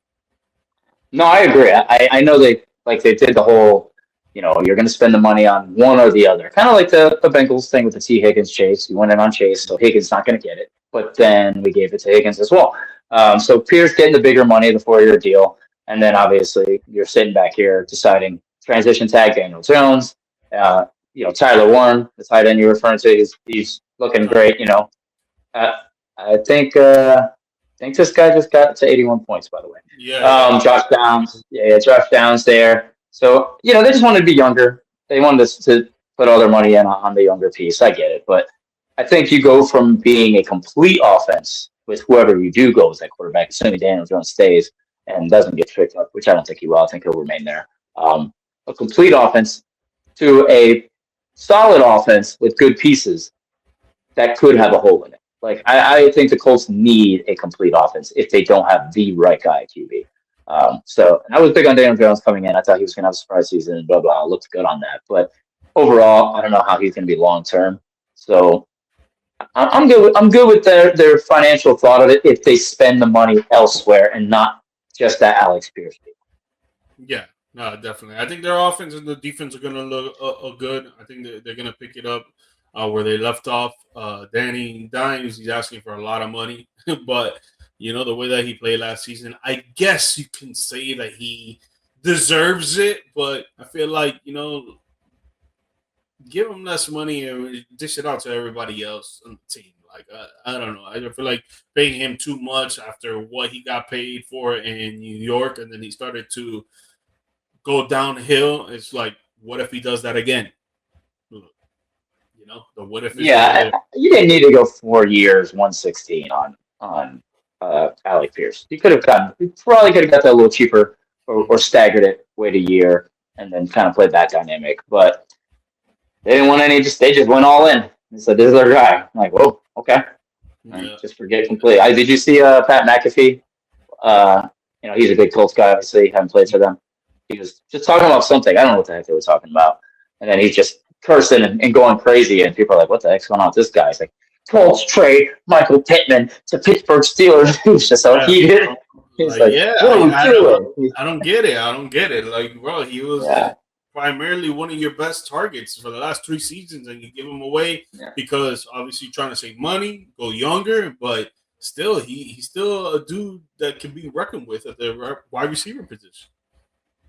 No, I agree. I know they did the whole, you're going to spend the money on one or the other. Kind of like the Bengals thing with the T. Higgins Chase. You went in on Chase, so Higgins not going to get it. But then we gave it to Higgins as well. So Pierce getting the bigger money, the 4-year deal. And then obviously you're sitting back here deciding transition tag Daniel Jones. Tyler Warren, the tight end you're referring to, he's looking great. I think this guy just got to 81 points, by the way. Yeah. Josh Downs. Yeah, Josh Downs there. So, they just wanted to be younger. They wanted to put all their money in on the younger piece. I get it. But I think you go from being a complete offense with whoever you do go as that quarterback, assuming Daniel Jones stays and doesn't get tricked up, which I don't think he will. I think he'll remain there. A complete offense to a solid offense with good pieces that could have a hole in it. Like, I think the Colts need a complete offense if they don't have the right guy at QB. So I was big on Daniel Jones coming in. I thought he was going to have a surprise season and blah, blah. Looked good on that. But overall, I don't know how he's going to be long term. So I'm good with their financial thought of it if they spend the money elsewhere and not just that Alex Pierce deal. Yeah, no, definitely. I think their offense and the defense are going to look good. I think they're going to pick it up where they left off. Danny Dimes, he's asking for a lot of money, but the way that he played last season, I guess you can say that he deserves it. But I feel like give him less money and dish it out to everybody else on the team. Like I don't know. I feel like paying him too much after what he got paid for in New York, and then he started to go downhill. It's like, what if he does that again? The what if is over Yeah, there. you didn't need to go 4 years, 116 on Alec Pierce. You probably could have got that a little cheaper, or staggered it, wait a year, and then kind of played that dynamic. But they didn't want any. They just went all in. They said, "This is our guy." I'm like, "Whoa, okay." And Yeah, just forget completely. Did you see Pat McAfee? Uh, he's a big Colts guy. Obviously, haven't played for them. He was just talking about something. I don't know what the heck they were talking about, and then he's just cursing and going crazy. And people are like, "What the heck's going on with this guy?" He's like, "Colts trade Michael Pittman to Pittsburgh Steelers." He's just so yeah. heated. He's Like, like, yeah, "What are we doing?" I don't get it. I don't get it. Like, bro, he was Yeah, primarily one of your best targets for the last 3 seasons, and you give him away yeah. because obviously you're trying to save money, go younger, but still, he's still a dude that can be reckoned with at the wide receiver position.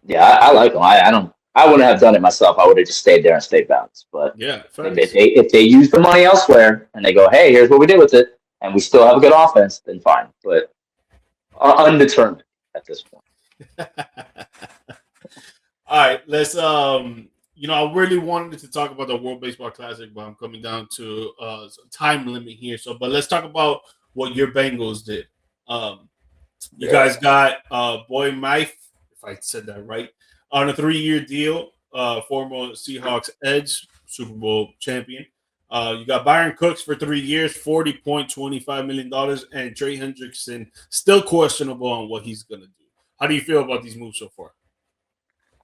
Yeah, I like him. I don't. I wouldn't have done it myself. I would have just stayed there and stayed balanced. But Yeah, if facts. they use the money elsewhere and they go, "Hey, here's what we did with it," and we still have a good offense, then fine. But undetermined at this point. All right, let's I really wanted to talk about the World Baseball Classic, but I'm coming down to time limit here. So, but let's talk about what your Bengals did. Um, you Yeah. guys got Boy Mike, if I said that right, on a 3-year deal. Former Seahawks edge, Super Bowl champion. You got Byron Cooks for 3 years, $40.25 million, and Trey Hendrickson still questionable on what he's gonna do. How do you feel about these moves so far?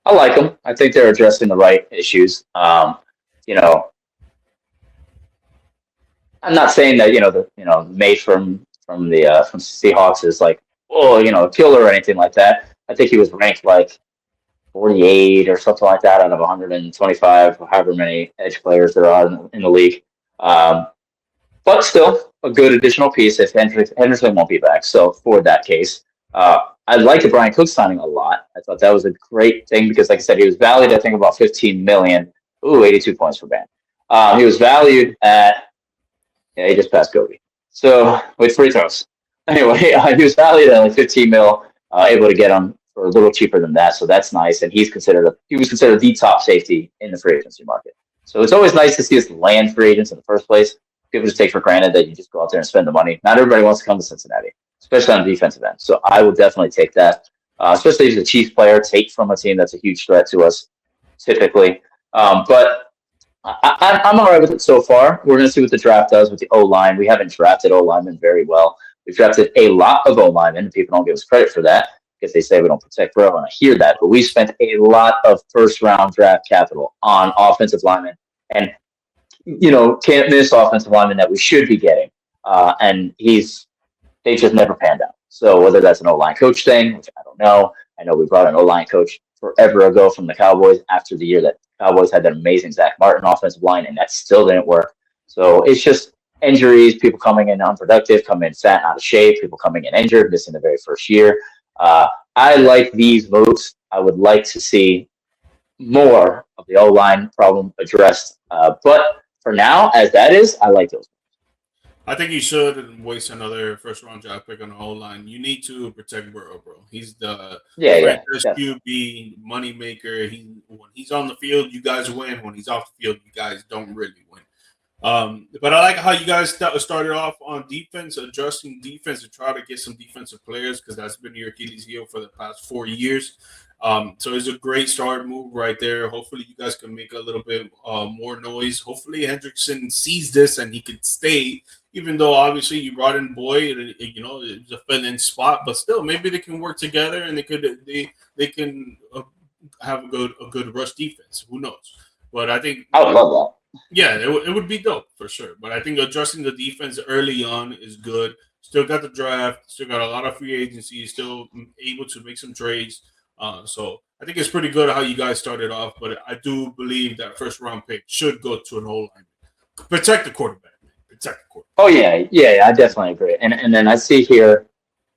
I like them. I think they're addressing the right issues. You know, I'm not saying that the mate from Seahawks is like, oh, a killer or anything like that. I think he was ranked like 48 or something like that out of 125, however many edge players there are in the league. Um, but still a good additional piece if Henderson won't be back. So for that case, I liked the Brian Cook signing a lot. I thought that was a great thing because, like I said, he was valued, I think, about 15 million. Ooh, 82 points for Ban. He was valued at, yeah, he just passed Kobe. So with free throws. Anyway, he was valued at like 15 mil. Able to get him for a little cheaper than that, so that's nice. And he was considered the top safety in the free agency market. So it's always nice to see us land free agents in the first place. People just take for granted that you just go out there and spend the money. Not everybody wants to come to Cincinnati, especially on the defensive end. So I would definitely take that, especially if he's a Chiefs player, take from a team that's a huge threat to us, typically. But I'm all right with it so far. We're going to see what the draft does with the O line. We haven't drafted O linemen very well. We've drafted a lot of O linemen, and people don't give us credit for that because they say we don't protect bro, and I hear that. But we spent a lot of first round draft capital on offensive linemen, and can't miss offensive linemen that we should be getting. And they just never panned out. So whether that's an O line coach thing, which I don't know. I know we brought an O line coach forever ago from the Cowboys after the year that Cowboys had that amazing Zach Martin offensive line, and that still didn't work. So it's just injuries, people coming in unproductive, coming in fat, out of shape, people coming in injured, missing the very first year. I like these moves. I would like to see more of the O line problem addressed. But for now, as that is, I like those. I think you should waste another first round draft pick on the whole line. You need to protect Burrow, bro. He's the Yeah, yeah, franchise definitely. QB money maker. When he's on the field, you guys win. When he's off the field, you guys don't really win. But I like how you guys started off on defense, adjusting defense to try to get some defensive players because that's been your Achilles heel for the past 4 years. So it's a great start move right there. Hopefully, you guys can make a little bit more noise. Hopefully, Hendrickson sees this and he can stay, even though obviously you brought in Boyd. It's a fill-in spot, but still, maybe they can work together and they can have a good rush defense. Who knows? But I think I would love yeah, it would be dope for sure. But I think adjusting the defense early on is good. Still got the draft, still got a lot of free agency, still able to make some trades. So I think it's pretty good how you guys started off. But I do believe that first round pick should go to an whole line. Protect the quarterback, man. Protect the quarterback. that. Oh yeah, yeah, yeah, I definitely agree. And then I see here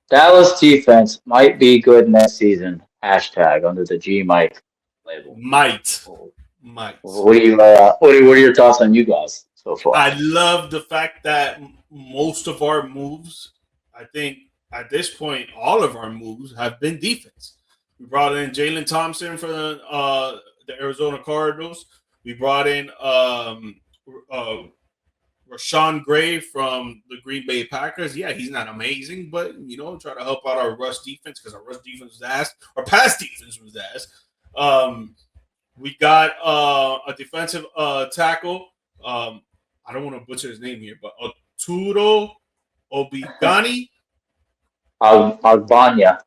Dallas defense might be good next season. Hashtag under the GMike label. Might, What might. are you? What are your thoughts on you guys? so far. I love the fact that most of our moves, I think at this point, all of our moves have been defense. We brought in Jalen Thompson for the Arizona Cardinals. We brought in uh, Rashawn Gray from the Green Bay Packers. Yeah, he's not amazing, but try to help out our rush defense because our rush defense was ass. Our pass defense was ass. We got a defensive tackle. I don't want to butcher his name here, but Arturo Obigani. Albania.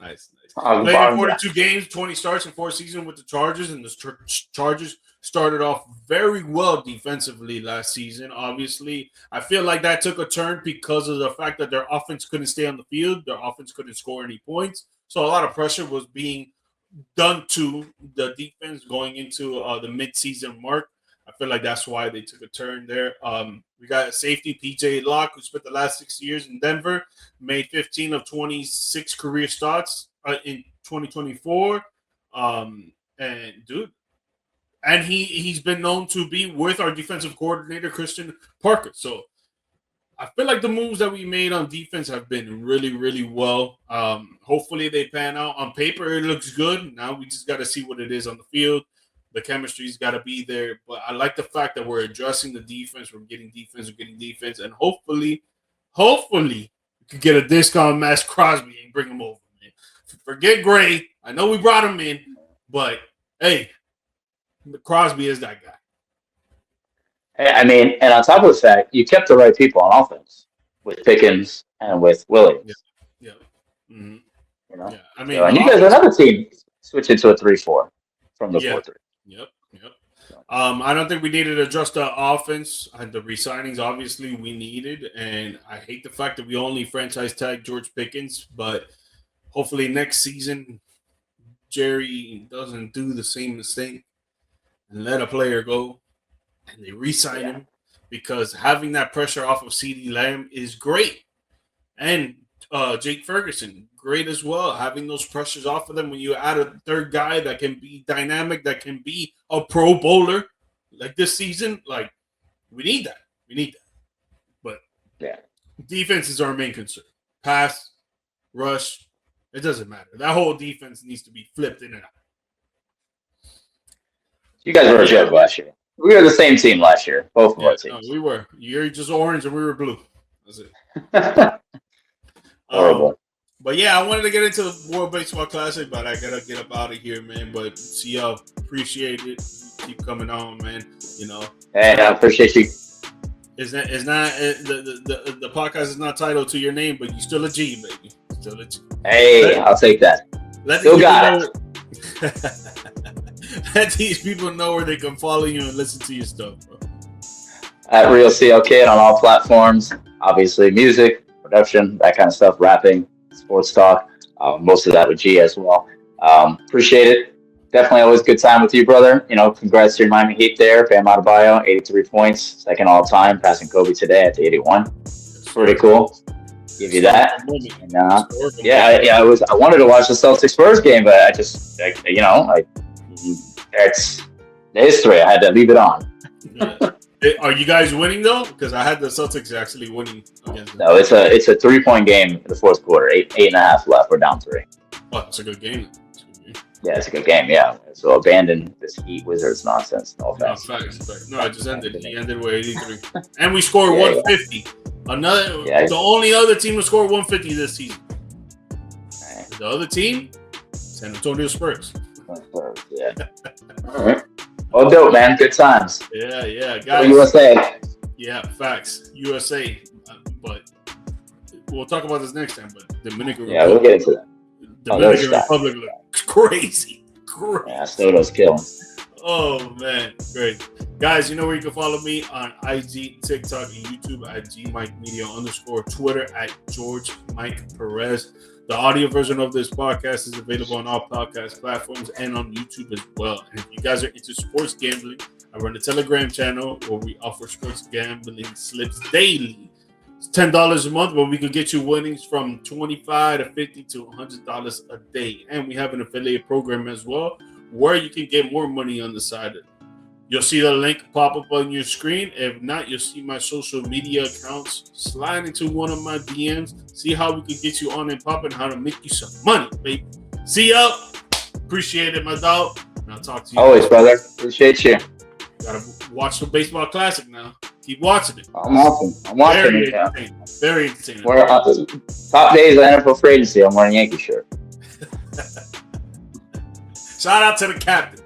Nice. Played in Albania. 42 games, 20 starts in 4 seasons with the Chargers, and the Chargers started off very well defensively last season. Obviously, I feel like that took a turn because of the fact that their offense couldn't stay on the field. Their offense couldn't score any points. So a lot of pressure was being done to the defense going into the midseason mark. I feel like that's why they took a turn there. We got a safety, PJ Locke, who spent the last 6 years in Denver, made 15 of 26 career starts in 2024. And he's been known to be with our defensive coordinator, Christian Parker. So I feel like the moves that we made on defense have been really, really well. Hopefully they pan out. On paper, it looks good. Now we just got to see what it is on the field. The chemistry's got to be there. But I like the fact that we're addressing the defense. We're getting defense. And hopefully, we could get a discount Max Crosby and bring him over, man. Forget Gray. I know we brought him in. But, hey, Crosby is that guy. I mean, and on top of the fact, you kept the right people on offense with Pickens and with Williams. Yeah. Mm-hmm. Yeah. I mean, and you guys, another team, switch into a 3-4 from the 4-3. Yep. I don't think we needed to adjust the offense. The re-signings, obviously, we needed. And I hate the fact that we only franchise tag George Pickens. But hopefully next season, Jerry doesn't do the same mistake and let a player go. And they re-sign him because having that pressure off of CeeDee Lamb is great. And Jake Ferguson, great as well. Having those pressures off of them when you add a third guy that can be dynamic, that can be a pro bowler like this season, like we need that. But defense is our main concern. Pass, rush, it doesn't matter. That whole defense needs to be flipped in and out. You guys were a joke last year. We were the same team last year, both of our teams. No, we were. You're just orange and we were blue. That's it. Horrible. But yeah, I wanted to get into the World Baseball Classic, but I gotta get up out of here, man. But see y'all, appreciate it. Keep coming on, man. Hey, I appreciate you. It's not the podcast is not titled to your name, but you still a G, baby. Still a G. Hey, I'll take that. Still got it. Let these people know where they can follow you and listen to your stuff, bro. At Real CL Kid on all platforms. Obviously, music, production, that kind of stuff, rapping, sports talk. Most of that with G as well. Appreciate it. Definitely always good time with you, brother. Congrats to your Miami Heat there. Bam Adebayo, 83 points, second all time, passing Kobe today at the 81. Pretty cool. Give you that. And, I wanted to watch the Celtics Spurs game, but I just, it's the history. I had to leave it on. Are you guys winning though? Because I had the Celtics actually winning against them. No, it's a 3-point game in the fourth quarter. 8.5 left. We're down 3. Oh, it's a good game. Yeah, it's a good game. Yeah. So abandon this Heat Wizards nonsense. No offense. No, it just ended. He ended with 83, and we scored 150. The only other team to score 150 this season. The other team, San Antonio Spurs. Yeah. All right. Well, dope, man. Good times. Yeah, guys. USA. Yeah, facts. USA. But we'll talk about this next time. But Dominican Republic. We'll get into that. Dominican Republic looks crazy. Yeah, Soto's killing. Oh, man. Great. Guys, you know where you can follow me on IG, TikTok, and YouTube at GMike Media _ Twitter at GeorgeMike Perez. The audio version of this podcast is available on all podcast platforms and on YouTube as well. And if you guys are into sports gambling, I run a Telegram channel where we offer sports gambling slips daily. It's $10 a month, but we can get you winnings from $25 to $50 to $100 a day. And we have an affiliate program as well, where you can get more money on the side You'll see the link pop up on your screen. If not, you'll see my social media accounts. Slide into one of my DMs. See how we can get you on and popping, how to make you some money, baby. See ya. Appreciate it, my dog. And I'll talk to you. Always, brother. Appreciate you. Gotta watch the baseball classic now. Keep watching it. I'm watching it. Yeah. Very entertaining. We're top days of NFL free agency. I'm wearing a Yankee shirt. Shout out to the captain.